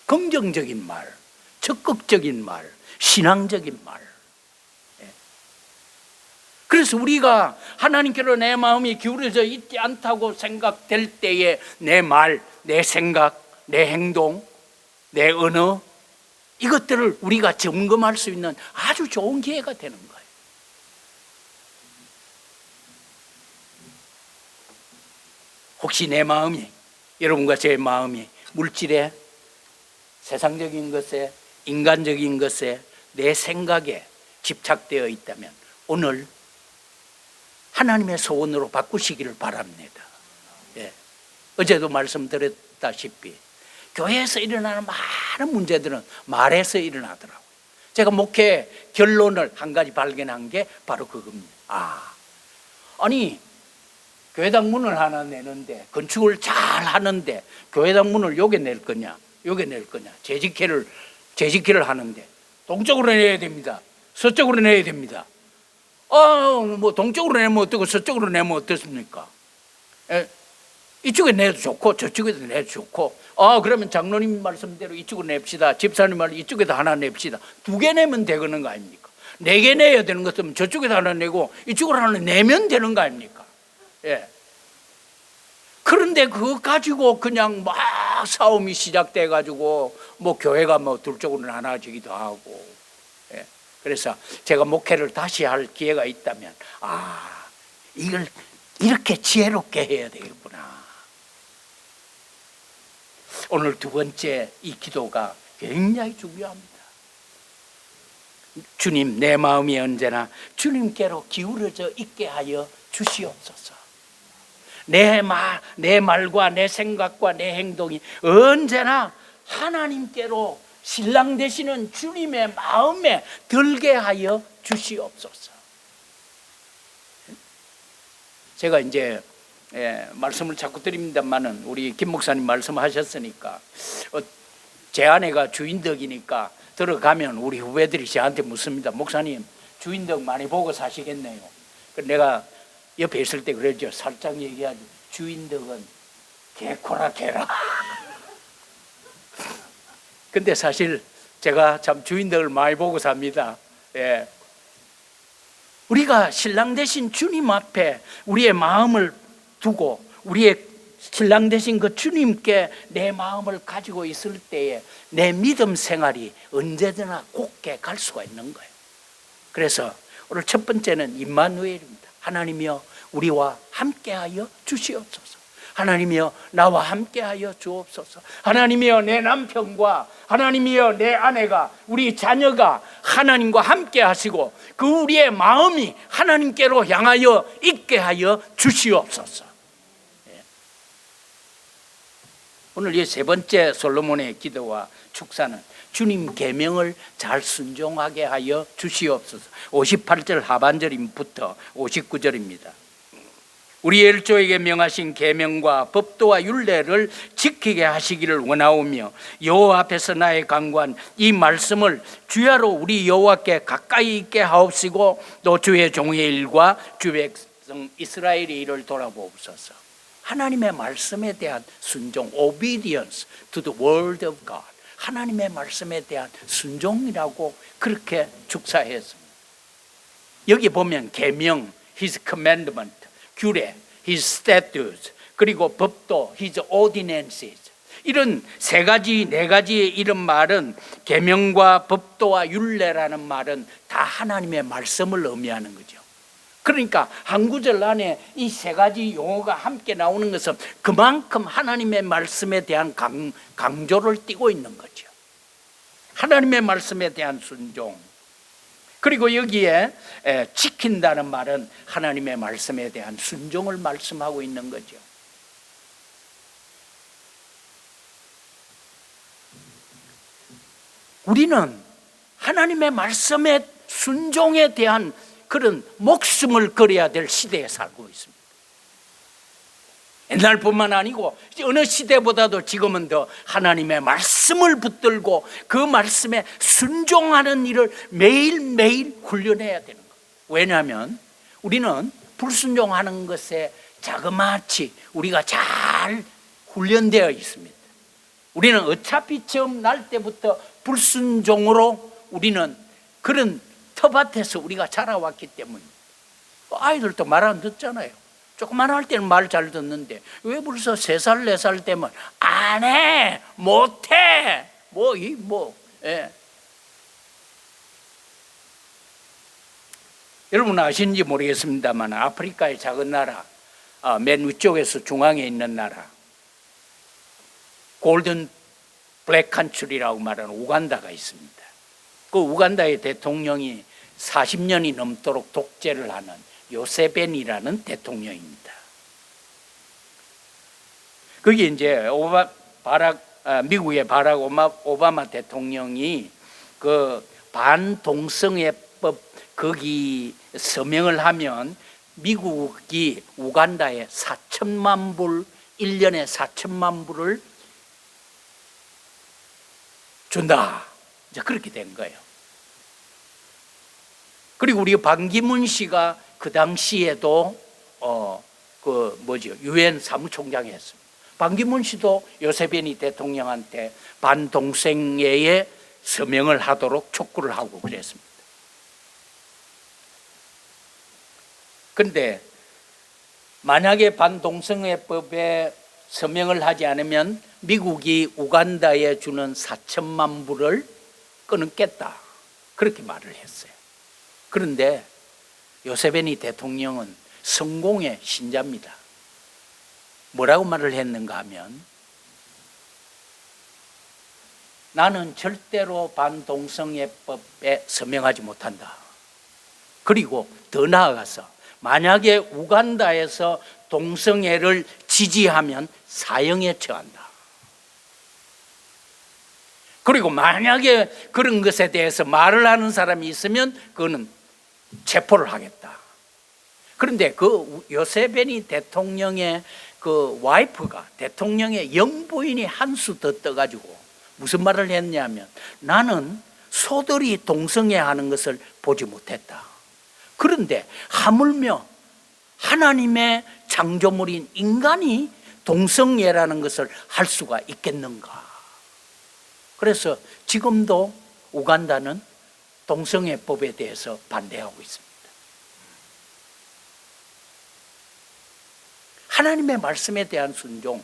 긍정적인 말, 적극적인 말, 신앙적인 말. 그래서 우리가 하나님께로 내 마음이 기울어져 있지 않다고 생각될 때에 내 말, 내 생각, 내 행동, 내 언어, 이것들을 우리가 점검할 수 있는 아주 좋은 기회가 되는 거예요. 혹시 내 마음이, 여러분과 제 마음이 물질에, 세상적인 것에, 인간적인 것에, 내 생각에 집착되어 있다면 오늘 하나님의 소원으로 바꾸시기를 바랍니다. 어제도 말씀드렸다시피 교회에서 일어나는 많은 문제들은 말에서 일어나더라고요. 제가 목회 결론을 한 가지 발견한 게 바로 그겁니다. 아니, 교회당 문을 하나 내는데, 건축을 잘 하는데 교회당 문을 요게 낼 거냐, 요게 낼 거냐, 재직회를 하는데 동쪽으로 내야 됩니다, 서쪽으로 내야 됩니다. 뭐 동쪽으로 내면 어떻고 서쪽으로 내면 어떻습니까? 이쪽에 내도 좋고 저쪽에도 내도 좋고, 그러면 장로님 말씀대로 이쪽으로 냅시다, 집사님 말 이쪽에도 하나 냅시다. 2개 내면 되는 거 아닙니까? 4개 내야 되는 것은 저쪽에도 하나 내고 이쪽으로 하나 내면 되는 거 아닙니까? 그런데 그거 가지고 그냥 막 싸움이 시작돼 가지고 뭐 교회가 뭐 둘 쪽으로 나눠지기도 하고. 그래서 제가 목회를 다시 할 기회가 있다면, 이걸 이렇게 지혜롭게 해야 되겠구나. 오늘 두 번째 이 기도가 굉장히 중요합니다. 주님, 내 마음이 언제나 주님께로 기울어져 있게 하여 주시옵소서. 내 말과 내 생각과 내 행동이 언제나 하나님께로, 신랑 되시는 주님의 마음에 들게 하여 주시옵소서. 제가 이제 말씀을 자꾸 드립니다만은 우리 김 목사님 말씀하셨으니까, 제 아내가 주인덕이니까 들어가면 우리 후배들이 저한테 묻습니다. 목사님, 주인덕 많이 보고 사시겠네요. 내가 옆에 있을 때 그러죠. 살짝 얘기하죠. 주인덕은 개코라 개라. 근데 사실 제가 참 주인덕을 많이 보고 삽니다. 우리가 신랑 되신 주님 앞에 우리의 마음을 두고 우리의 신랑 되신 그 주님께 내 마음을 가지고 있을 때에 내 믿음 생활이 언제나 곧게 갈 수가 있는 거예요. 그래서 오늘 첫 번째는 임마누엘입니다. 하나님이여 우리와 함께하여 주시옵소서. 하나님이여 나와 함께하여 주옵소서. 하나님이여 내 남편과, 하나님이여 내 아내가, 우리 자녀가 하나님과 함께 하시고 그 우리의 마음이 하나님께로 향하여 있게 하여 주시옵소서. 오늘 이 세 번째 솔로몬의 기도와 축사는 주님 계명을 잘 순종하게 하여 주시옵소서. 58절 하반절부터 59절입니다. 우리 열조에게 명하신 계명과 법도와 율례를 지키게 하시기를 원하오며 여호와 앞에서 나의 간구한 이 말씀을 주야로 우리 여호와께 가까이 있게 하옵시고 또 주의 종의 일과 주 백성 이스라엘의 일을 돌아보옵소서. 하나님의 말씀에 대한 순종, obedience to the word of God, 하나님의 말씀에 대한 순종이라고 그렇게 축사했습니다. 여기 보면 계명, His commandment, 규례, His statutes, 그리고 법도, His ordinances, 이런 세 가지, 네 가지의 이런 말은, 계명과 법도와 율례라는 말은 다 하나님의 말씀을 의미하는 거죠. 그러니까 한 구절 안에 이 세 가지 용어가 함께 나오는 것은 그만큼 하나님의 말씀에 대한 강조를 띠고 있는 거죠. 하나님의 말씀에 대한 순종. 그리고 여기에 지킨다는 말은 하나님의 말씀에 대한 순종을 말씀하고 있는 거죠. 우리는 하나님의 말씀의 순종에 대한 그런 목숨을 걸어야 될 시대에 살고 있습니다. 옛날뿐만 아니고 어느 시대보다도 지금은 더 하나님의 말씀을 붙들고 그 말씀에 순종하는 일을 매일매일 훈련해야 되는 거예요. 왜냐하면 우리는 불순종하는 것에 자그마치 우리가 잘 훈련되어 있습니다. 우리는 어차피 처음 날 때부터 불순종으로 우리는 그런 텃밭에서 우리가 자라왔기 때문에 아이들도 말 안 듣잖아요. 조그만 할 때는 말 잘 듣는데 왜 벌써 3살, 4살 되면 안 해, 못 해, 예. 여러분 아시는지 모르겠습니다만 아프리카의 작은 나라, 맨 위쪽에서 중앙에 있는 나라, 골든 블랙 컨트리라고 말하는 우간다가 있습니다. 그 우간다의 대통령이 40년이 넘도록 독재를 하는 요세벤이라는 대통령입니다. 그게 이제 미국의 바락 오바마 대통령이 그 반동성애법 거기 서명을 하면 미국이 우간다에 4천만 불, 1년에 4천만 불을 준다. 이제 그렇게 된 거예요. 그리고 우리 반기문 씨가 그 당시에도 유엔 사무총장 했습니다. 반기문 씨도 요세벤이 대통령한테 반동성애에 서명을 하도록 촉구를 하고 그랬습니다. 그런데 만약에 반동성애법에 서명을 하지 않으면 미국이 우간다에 주는 4천만 불을 끊겠다, 그렇게 말을 했어요. 그런데 요세벤이 대통령은 성공의 신자입니다. 뭐라고 말을 했는가 하면 나는 절대로 반동성애법에 서명하지 못한다. 그리고 더 나아가서 만약에 우간다에서 동성애를 지지하면 사형에 처한다. 그리고 만약에 그런 것에 대해서 말을 하는 사람이 있으면 그거는 체포를 하겠다. 그런데 그 요세벤이 대통령의 그 와이프가, 대통령의 영부인이 한 수 더 떠가지고 무슨 말을 했냐면 나는 소들이 동성애하는 것을 보지 못했다. 그런데 하물며 하나님의 창조물인 인간이 동성애라는 것을 할 수가 있겠는가. 그래서 지금도 우간다는 동성애법에 대해서 반대하고 있습니다. 하나님의 말씀에 대한 순종.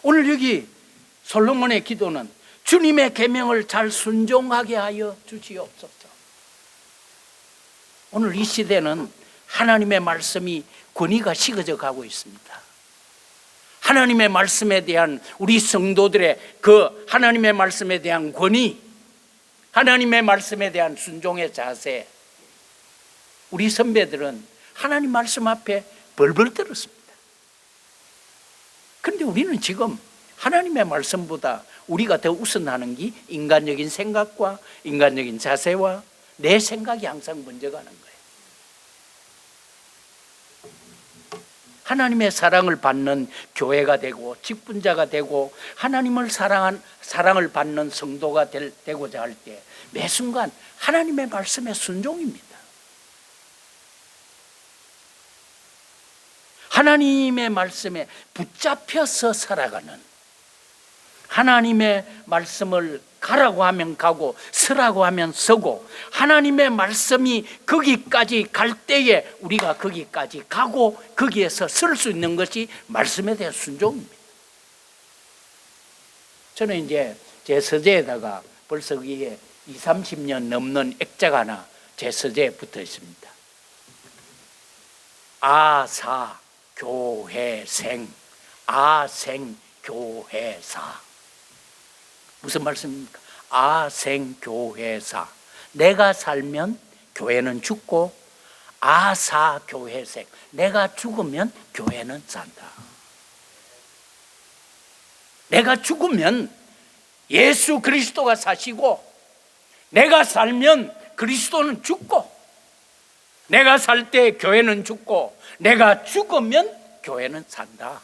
오늘 여기 솔로몬의 기도는 주님의 계명을 잘 순종하게 하여 주시옵소서. 오늘 이 시대는 하나님의 말씀이 권위가 식어져 가고 있습니다. 하나님의 말씀에 대한 우리 성도들의 그 하나님의 말씀에 대한 권위, 하나님의 말씀에 대한 순종의 자세, 우리 선배들은 하나님 말씀 앞에 벌벌 떨었습니다. 그런데 우리는 지금 하나님의 말씀보다 우리가 더 우선하는 게 인간적인 생각과 인간적인 자세와 내 생각이 항상 먼저 가는 거예요. 하나님의 사랑을 받는 교회가 되고 직분자가 되고 하나님을 사랑을 받는 성도가 되고자 할 때 매 순간 하나님의 말씀에 순종입니다. 하나님의 말씀에 붙잡혀서 살아가는, 하나님의 말씀을 가라고 하면 가고 서라고 하면 서고, 하나님의 말씀이 거기까지 갈 때에 우리가 거기까지 가고 거기에서 설 수 있는 것이 말씀에 대한 순종입니다. 저는 이제 제 서재에다가 벌써 이게 20, 30년 넘는 액자가 하나 제 서재에 붙어 있습니다. 아사교회생, 아생교회사. 무슨 말씀입니까? 아생교회사. 내가 살면 교회는 죽고, 아사교회생. 내가 죽으면 교회는 산다. 내가 죽으면 예수 그리스도가 사시고, 내가 살면 그리스도는 죽고, 내가 살 때 교회는 죽고, 내가 죽으면 교회는 산다.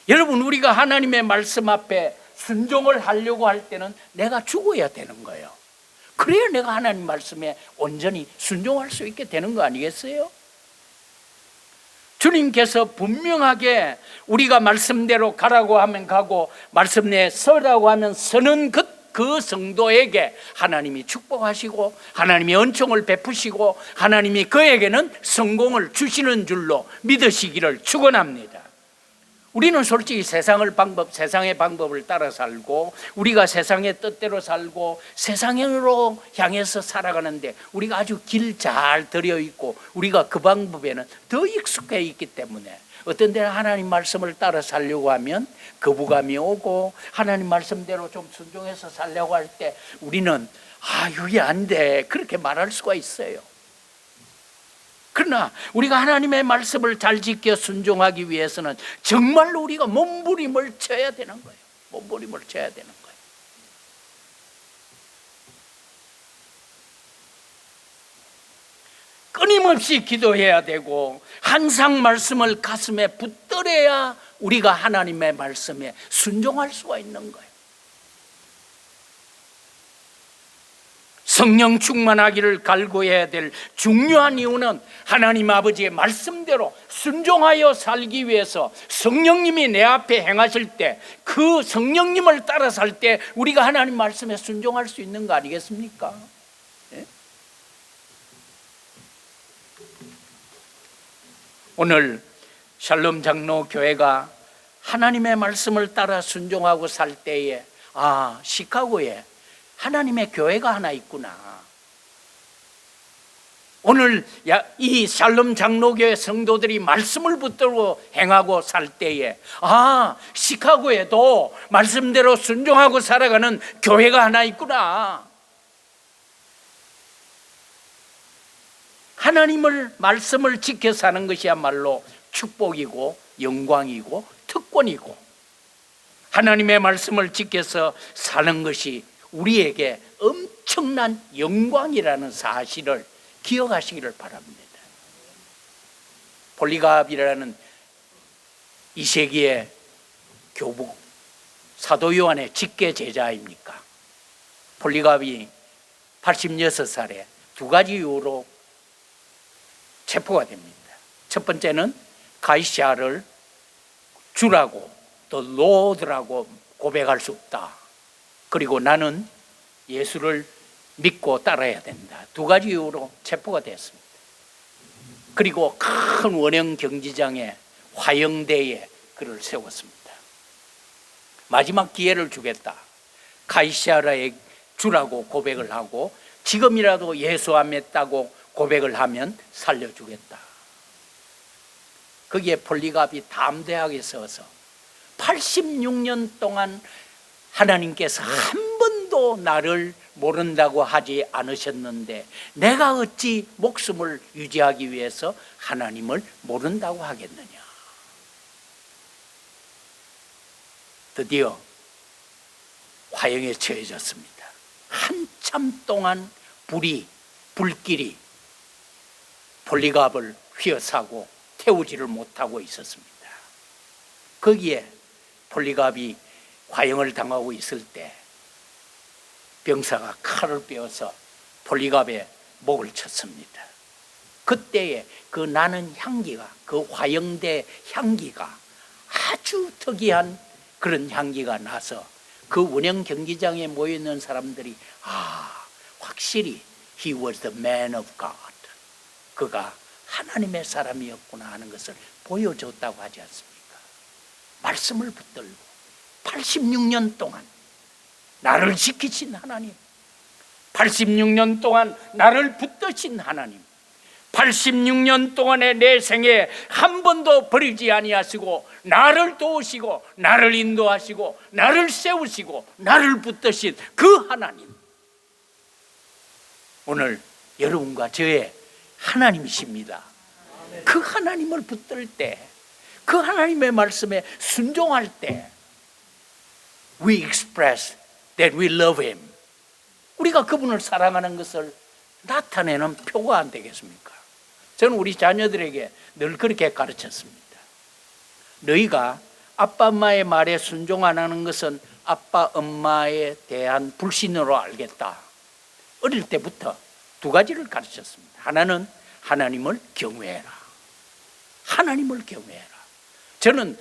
여러분, 우리가 하나님의 말씀 앞에 순종을 하려고 할 때는 내가 죽어야 되는 거예요. 그래야 내가 하나님 말씀에 온전히 순종할 수 있게 되는 거 아니겠어요? 주님께서 분명하게 우리가 말씀대로 가라고 하면 가고 말씀 내에 서라고 하면 서는 그 성도에게 하나님이 축복하시고 하나님이 은총을 베푸시고 하나님이 그에게는 성공을 주시는 줄로 믿으시기를 축원합니다. 우리는 솔직히 세상의 방법을 따라 살고 우리가 세상의 뜻대로 살고 세상으로 향해서 살아가는데 우리가 아주 길 잘 들여 있고 우리가 그 방법에는 더 익숙해 있기 때문에 어떤 때는 하나님 말씀을 따라 살려고 하면 거부감이 오고 하나님 말씀대로 좀 순종해서 살려고 할 때 우리는 이게 안 돼 그렇게 말할 수가 있어요. 그러나 우리가 하나님의 말씀을 잘 지켜 순종하기 위해서는 정말로 우리가 몸부림을 쳐야 되는 거예요. 몸부림을 쳐야 되는 거예요. 끊임없이 기도해야 되고 항상 말씀을 가슴에 붙들어야 우리가 하나님의 말씀에 순종할 수가 있는 거예요. 성령 충만하기를 갈구해야 될 중요한 이유는 하나님 아버지의 말씀대로 순종하여 살기 위해서 성령님이 내 앞에 행하실 때 그 성령님을 따라 살 때 우리가 하나님 말씀에 순종할 수 있는 거 아니겠습니까? 네? 오늘 샬롬 장로 교회가 하나님의 말씀을 따라 순종하고 살 때에 시카고에 하나님의 교회가 하나 있구나. 오늘 이 샬롬 장로교회 성도들이 말씀을 붙들고 행하고 살 때에 시카고에도 말씀대로 순종하고 살아가는 교회가 하나 있구나. 하나님을 말씀을 지켜 사는 것이야말로 축복이고 영광이고 특권이고 하나님의 말씀을 지켜서 사는 것이 우리에게 엄청난 영광이라는 사실을 기억하시기를 바랍니다. 폴리갑이라는 2세기의 교부 사도 요한의 직계 제자입니까? 폴리갑이 86살에 두 가지 이유로 체포가 됩니다. 첫 번째는 가이사를 주라고 또 로드라고 고백할 수 없다. 그리고 나는 예수를 믿고 따라야 된다. 두 가지 이유로 체포가 됐습니다. 그리고 큰 원형 경기장에 화영대에 그를 세웠습니다. 마지막 기회를 주겠다. 가이사라에 주라고 고백을 하고 지금이라도 예수 안 믿다고 고백을 하면 살려주겠다. 거기에 폴리갑이 담대하게 서서 86년 동안 하나님께서 한 번도 나를 모른다고 하지 않으셨는데 내가 어찌 목숨을 유지하기 위해서 하나님을 모른다고 하겠느냐. 드디어 화형에 처해졌습니다. 한참 동안 불길이 폴리갑을 휘어싸고 태우지를 못하고 있었습니다. 거기에 폴리갑이 화형을 당하고 있을 때 병사가 칼을 빼어서 폴리갑의 목을 쳤습니다. 그때에 그 나는 향기가, 그 화형대 향기가 아주 특이한 그런 향기가 나서 그 원형 경기장에 모여있는 사람들이 확실히 He was the man of God, 그가 하나님의 사람이었구나 하는 것을 보여줬다고 하지 않습니까? 말씀을 붙들고 86년 동안 나를 지키신 하나님, 86년 동안 나를 붙드신 하나님, 86년 동안의 내 생에 한 번도 버리지 아니하시고 나를 도우시고 나를 인도하시고 나를 세우시고 나를 붙드신 그 하나님, 오늘 여러분과 저의 하나님이십니다. 그 하나님을 붙들 때, 그 하나님의 말씀에 순종할 때 We express that we love Him. 우리가 그분을 사랑하는 것을 나타내는 표가 안 되겠습니까? 저는 우리 자녀들에게 늘 그렇게 가르쳤습니다. 너희가 아빠 엄마의 말에 순종 안 하는 것은 아빠 엄마에 대한 불신으로 알겠다. 어릴 때부터 두 가지를 가르쳤습니다. 하나는 하나님을 경외해라. 하나님을 경외해라. 저는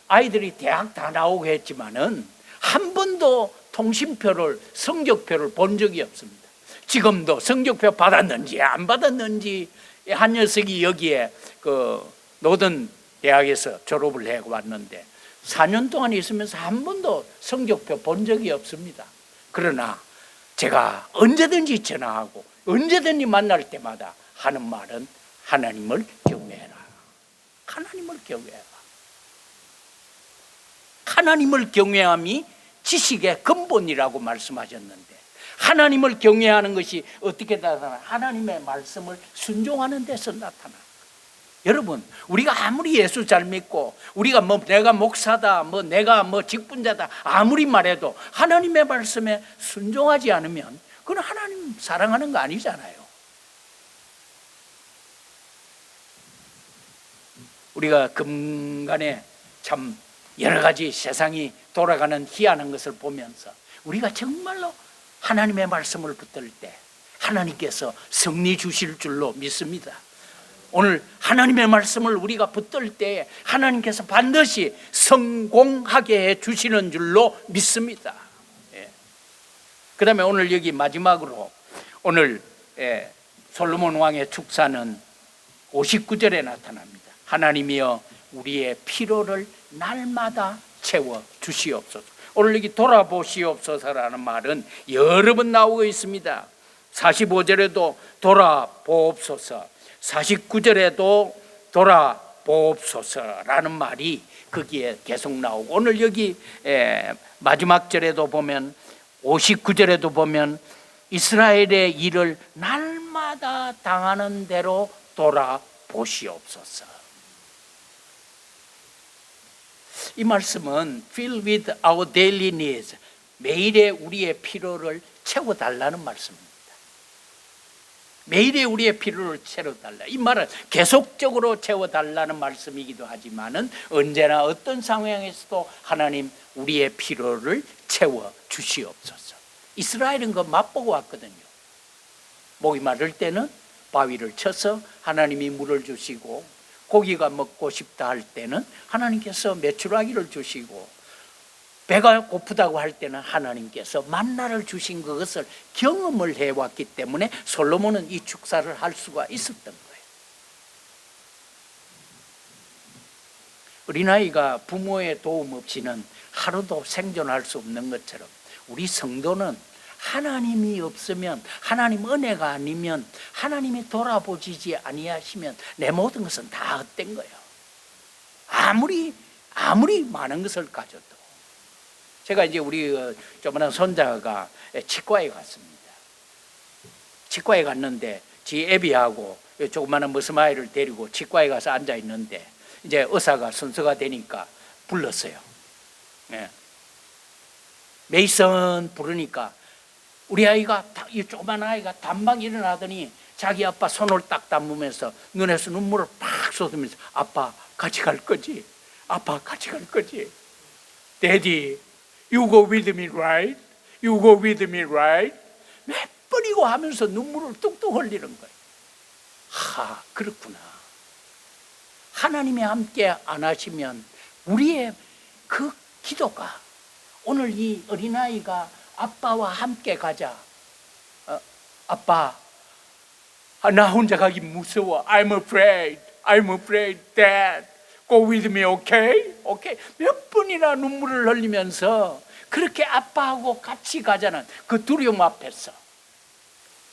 아이들이 대학 다 나오고 했지만은 한 번도 통신표를, 성적표를 본 적이 없습니다. 지금도 성적표 받았는지 안 받았는지, 한 녀석이 여기에 그 노던 대학에서 졸업을 해 왔는데 4년 동안 있으면서 한 번도 성적표 본 적이 없습니다. 그러나 제가 언제든지 전화하고 언제든지 만날 때마다 하는 말은 하나님을 경외해라. 하나님을 경외해라. 하나님을 경외함이 지식의 근본이라고 말씀하셨는데, 하나님을 경외하는 것이 어떻게 나타나? 하나님의 말씀을 순종하는 데서 나타나. 여러분, 우리가 아무리 예수 잘 믿고 우리가 내가 목사다, 내가 직분자다 아무리 말해도 하나님의 말씀에 순종하지 않으면 그건 하나님 사랑하는 거 아니잖아요. 우리가 금간에 참 여러 가지 세상이 돌아가는 희한한 것을 보면서 우리가 정말로 하나님의 말씀을 붙들 때 하나님께서 승리 주실 줄로 믿습니다. 오늘 하나님의 말씀을 우리가 붙들 때 하나님께서 반드시 성공하게 해 주시는 줄로 믿습니다. 그 다음에 오늘 여기 마지막으로 오늘 솔로몬 왕의 축사는 59절에 나타납니다. 하나님이여 우리의 필요를 날마다 채워 주시옵소서. 오늘 여기 돌아보시옵소서라는 말은 여러 번 나오고 있습니다. 45절에도 돌아보옵소서, 49절에도 돌아보옵소서라는 말이 거기에 계속 나오고, 오늘 여기 마지막 절에도 보면 59절에도 보면 이스라엘의 일을 날마다 당하는 대로 돌아보시옵소서. 이 말씀은 fill with our daily needs, 매일의 우리의 필요를 채워달라는 말씀입니다. 매일의 우리의 필요를 채워달라. 이 말은 계속적으로 채워달라는 말씀이기도 하지만은 언제나 어떤 상황에서도 하나님 우리의 필요를 채워 주시옵소서. 이스라엘은 그 맛보고 왔거든요. 목이 마를 때는 바위를 쳐서 하나님이 물을 주시고, 고기가 먹고 싶다 할 때는 하나님께서 메추라기를 주시고, 배가 고프다고 할 때는 하나님께서 만나를 주신 그것을 경험을 해왔기 때문에 솔로몬은 이 축사를 할 수가 있었던 거예요. 어린아이가 부모의 도움 없이는 하루도 생존할 수 없는 것처럼 우리 성도는 하나님이 없으면, 하나님 은혜가 아니면, 하나님이 돌아보시지 아니하시면 내 모든 것은 다 헛된 거예요. 아무리 많은 것을 가져도. 제가 이제 우리 조그마한 손자가 치과에 갔습니다. 치과에 갔는데 지 애비하고 조그마한 머스마이를 데리고 치과에 가서 앉아 있는데 이제 의사가 순서가 되니까 불렀어요. 메이슨 부르니까 우리 아이가, 이 조그만 아이가 단박 일어나더니 자기 아빠 손을 딱 담으면서 눈에서 눈물을 팍 쏟으면서 아빠 같이 갈 거지? 아빠 같이 갈 거지? Daddy, you go with me, right? You go with me, right? 몇 번이고 하면서 눈물을 뚝뚝 흘리는 거예요. 그렇구나. 하나님이 함께 안 하시면 우리의 그 기도가, 오늘 이 어린아이가 아빠와 함께 가자. 아빠, 나 혼자 가기 무서워. I'm afraid. I'm afraid, Dad. Go with me, okay? Okay? 몇 번이나 눈물을 흘리면서 그렇게 아빠하고 같이 가자는 그 두려움 앞에서,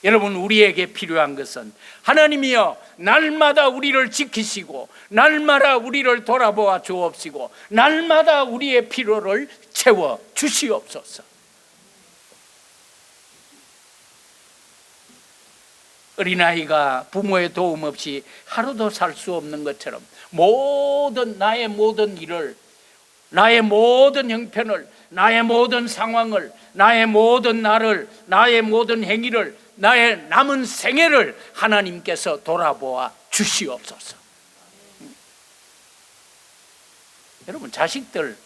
여러분, 우리에게 필요한 것은 하나님이여 날마다 우리를 지키시고 날마다 우리를 돌아보아 주옵시고 날마다 우리의 필요를 채워 주시옵소서. 어린아이가 부모의 도움 없이 하루도 살 수 없는 것처럼 나의 모든 일을, 나의 모든 형편을, 나의 모든 상황을, 나의 모든 날을, 나의 모든 행위를, 나의 남은 생애를 하나님께서 돌아보아 주시옵소서. 여러분, 자식들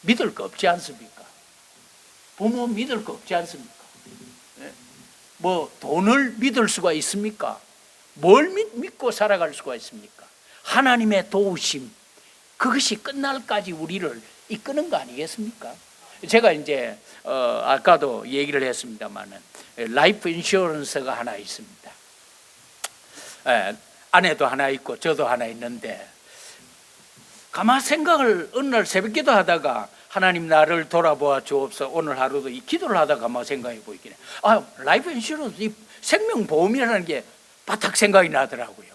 믿을 거 없지 않습니까? 부모 믿을 거 없지 않습니까? 돈을 믿을 수가 있습니까? 뭘 믿고 살아갈 수가 있습니까? 하나님의 도우심, 그것이 끝날까지 우리를 이끄는 거 아니겠습니까? 제가 이제 아까도 얘기를 했습니다만은 라이프 인슈런스가 하나 있습니다. 아내도 하나 있고 저도 하나 있는데, 가만 생각을 어느 날 새벽기도 하다가 하나님 나를 돌아보아 주옵소서, 오늘 하루도 이 기도를 하다가 가만 생각해 보이긴 해. 라이프 인슈런스, 이 생명보험이라는 게 바닥 생각이 나더라고요.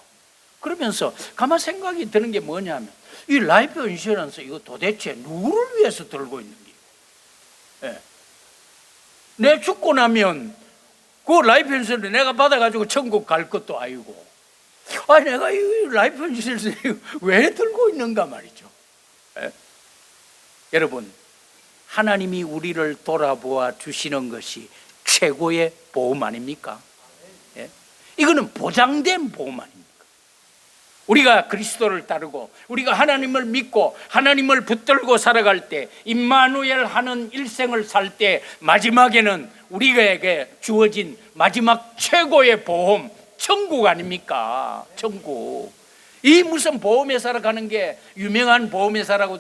그러면서 가만 생각이 드는 게 뭐냐면, 이 라이프 인슈런스 이거 도대체 누구를 위해서 들고 있는 거예요? 내 죽고 나면 그 라이프 인슈런스 내가 받아가지고 천국 갈 것도 아니고, 내가 이 라이프 인슈런스 왜 들고 있는가 말이죠. 여러분, 하나님이 우리를 돌아보아 주시는 것이 최고의 보험 아닙니까? 이거는 보장된 보험 아닙니까? 우리가 그리스도를 따르고 우리가 하나님을 믿고 하나님을 붙들고 살아갈 때, 임마누엘 하는 일생을 살 때 마지막에는 우리에게 주어진 마지막 최고의 보험, 천국 아닙니까? 천국. 이 무슨 보험회사를 가는 게 유명한 보험회사라고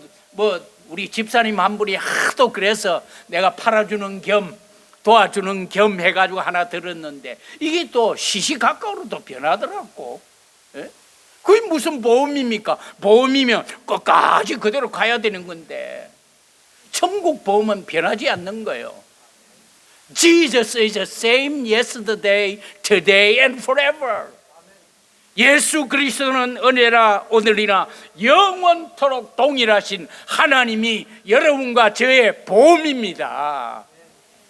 우리 집사님 한 분이 하도 그래서 내가 팔아주는 겸 도와주는 겸 해가지고 하나 들었는데, 이게 또 시시각각으로 또 변하더라고. 그게 무슨 보험입니까? 보험이면 끝까지 그대로 가야 되는 건데, 천국 보험은 변하지 않는 거예요. Jesus is the same yesterday, today and forever. 예수 그리스도는 은혜라 오늘이나 영원토록 동일하신 하나님이 여러분과 저의 보험입니다.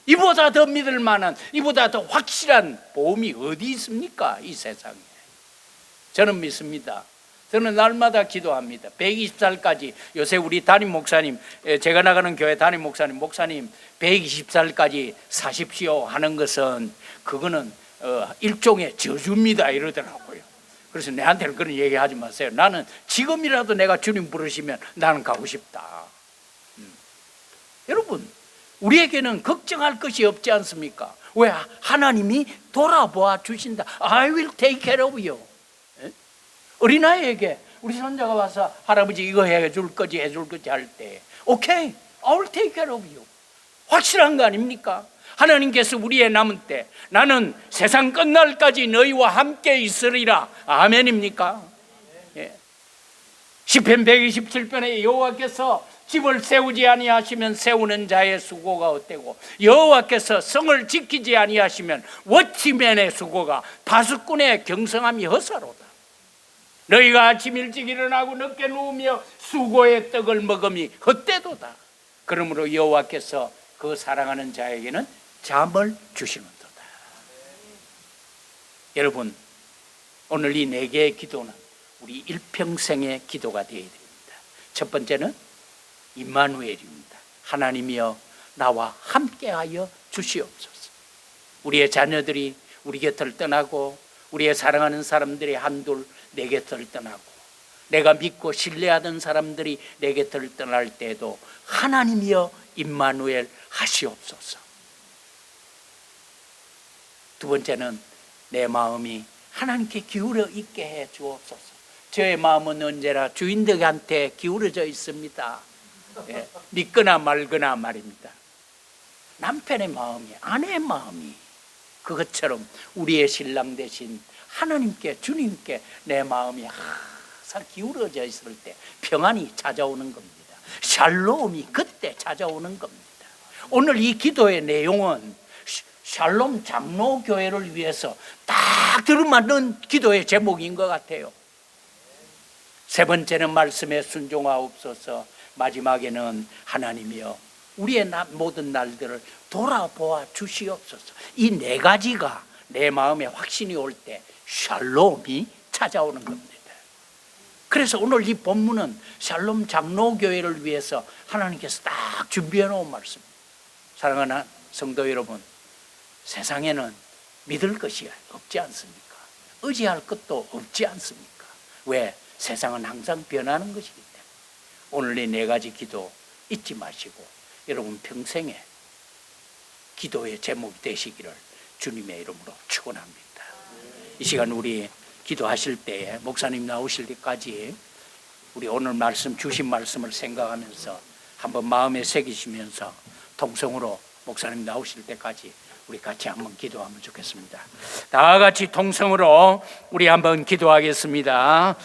이보다 더 믿을 만한, 이보다 더 확실한 보험이 어디 있습니까? 이 세상에. 저는 믿습니다. 저는 날마다 기도합니다. 120살까지, 요새 우리 담임 목사님, 제가 나가는 교회 담임 목사님 120살까지 사십시오 하는 것은, 그거는 일종의 저주입니다 이러더라고요. 그래서 내한테는 그런 얘기 하지 마세요. 나는 지금이라도 내가 주님 부르시면 나는 가고 싶다. 여러분, 우리에게는 걱정할 것이 없지 않습니까? 왜? 하나님이 돌아보아 주신다. I will take care of you. 어린아이에게 우리 손자가 와서 할아버지 이거 해줄 거지 해줄 거지 할 때, 오케이, I will take care of you. 확실한 거 아닙니까? 하나님께서 우리의 남은 때 나는 세상 끝날까지 너희와 함께 있으리라. 아멘입니까? 시편 127편에 여호와께서 집을 세우지 아니하시면 세우는 자의 수고가 어때고, 여호와께서 성을 지키지 아니하시면 워치맨의 수고가, 파수꾼의 경성함이 허사로다. 너희가 아침 일찍 일어나고 늦게 누우며 수고의 떡을 먹음이 헛되도다. 그러므로 여호와께서 그 사랑하는 자에게는 잠을 주시는도다. 여러분, 오늘 이 4개의 기도는 우리 일평생의 기도가 되어야 됩니다. 첫 번째는 임마누엘입니다. 하나님이여 나와 함께하여 주시옵소서. 우리의 자녀들이 우리 곁을 떠나고 우리의 사랑하는 사람들이 한둘 내 곁을 떠나고 내가 믿고 신뢰하던 사람들이 내 곁을 떠날 때에도 하나님이여 임마누엘 하시옵소서. 두 번째는 내 마음이 하나님께 기울어 있게 해 주옵소서. 저의 마음은 언제나 주인들한테 기울어져 있습니다. 예, 믿거나 말거나 말입니다. 남편의 마음이, 아내의 마음이 그것처럼 우리의 신랑 대신 하나님께, 주님께 내 마음이 항상 기울어져 있을 때 평안이 찾아오는 겁니다. 샬롬이 그때 찾아오는 겁니다. 오늘 이 기도의 내용은 샬롬 장로교회를 위해서 딱 들어맞는 기도의 제목인 것 같아요. 세 번째는 말씀에 순종하옵소서. 마지막에는 하나님이여 우리의 모든 날들을 돌아보아 주시옵소서. 이 네 가지가 내 마음에 확신이 올 때 샬롬이 찾아오는 겁니다. 그래서 오늘 이 본문은 샬롬 장로교회를 위해서 하나님께서 딱 준비해 놓은 말씀입니다. 사랑하는 성도 여러분, 세상에는 믿을 것이 없지 않습니까? 의지할 것도 없지 않습니까? 왜? 세상은 항상 변하는 것이기 때문에 오늘 이 네 가지 기도 잊지 마시고 여러분 평생에 기도의 제목이 되시기를 주님의 이름으로 축원합니다. 이 시간 우리 기도하실 때에 목사님 나오실 때까지 우리 오늘 말씀 주신 말씀을 생각하면서 한번 마음에 새기시면서 통성으로 목사님 나오실 때까지 우리 같이 한번 기도하면 좋겠습니다. 다 같이 통성으로 우리 한번 기도하겠습니다.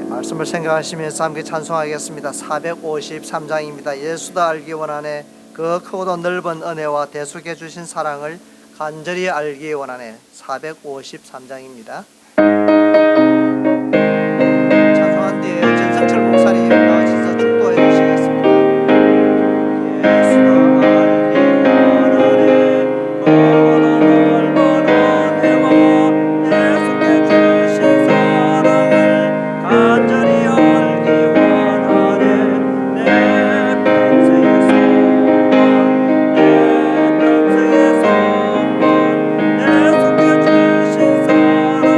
말씀을 생각하시면서 함께 찬송하겠습니다. 453장입니다. 예수도 알기 원하네 그 크고도 넓은 은혜와 대속해 주신 사랑을 간절히 알기 원하네. 453장입니다. 찬송한 뒤에 전성철 목사님 나와주셔서 축도해 주시겠습니다. 예수도 알기 원하네 크고도 넓은 은혜와 대속해 주신 사랑을 간절히 알기 원하네. 내 평생의 소원 내 평생의 소원 대속해 주신 사랑을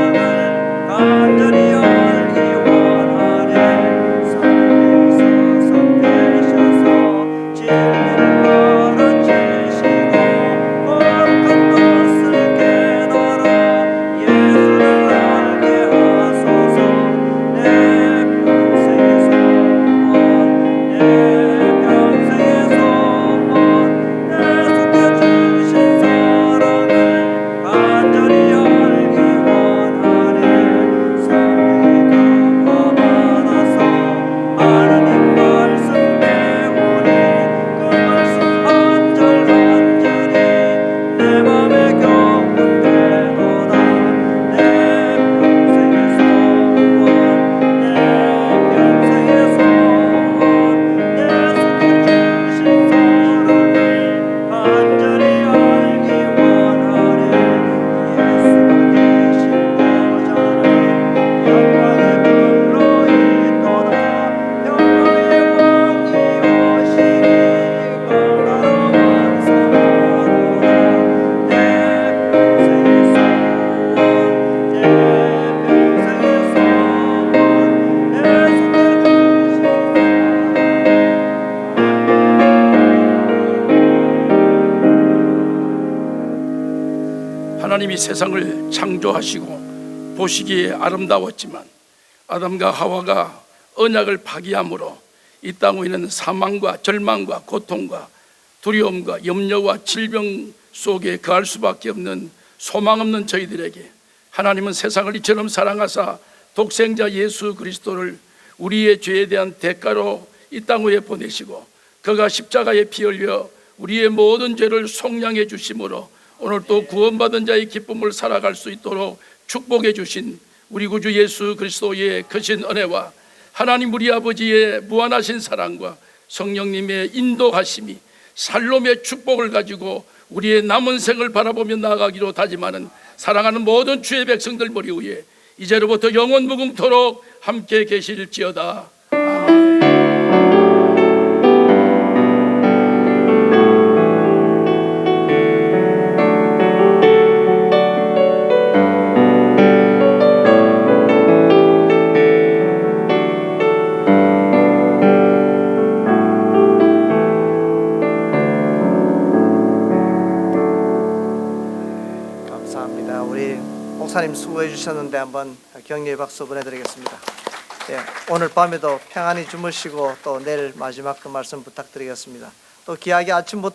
하나님이 세상을 창조하시고 보시기에 아름다웠지만 아담과 하와가 언약을 파기함으로 이 땅 위에는 사망과 절망과 고통과 두려움과 염려와 질병 속에 거할 수밖에 없는 소망 없는 저희들에게 하나님은 세상을 이처럼 사랑하사 독생자 예수 그리스도를 우리의 죄에 대한 대가로 이 땅 위에 보내시고 그가 십자가에 피 흘려 우리의 모든 죄를 속량해 주심으로 오늘 또 구원받은 자의 기쁨을 살아갈 수 있도록 축복해 주신 우리 구주 예수 그리스도의 크신 은혜와 하나님 우리 아버지의 무한하신 사랑과 성령님의 인도하심이 살롬의 축복을 가지고 우리의 남은 생을 바라보며 나아가기로 다짐하는 사랑하는 모든 주의 백성들 머리 위에 이제로부터 영원 무궁토록 함께 계실지어다. 감사합니다. 우리 목사님 수고해 주셨는데 한번 격려의 박수 보내드리겠습니다. 네, 오늘 밤에도 평안히 주무시고 또 내일 마지막 그 말씀 부탁드리겠습니다. 또 귀하게 아침부터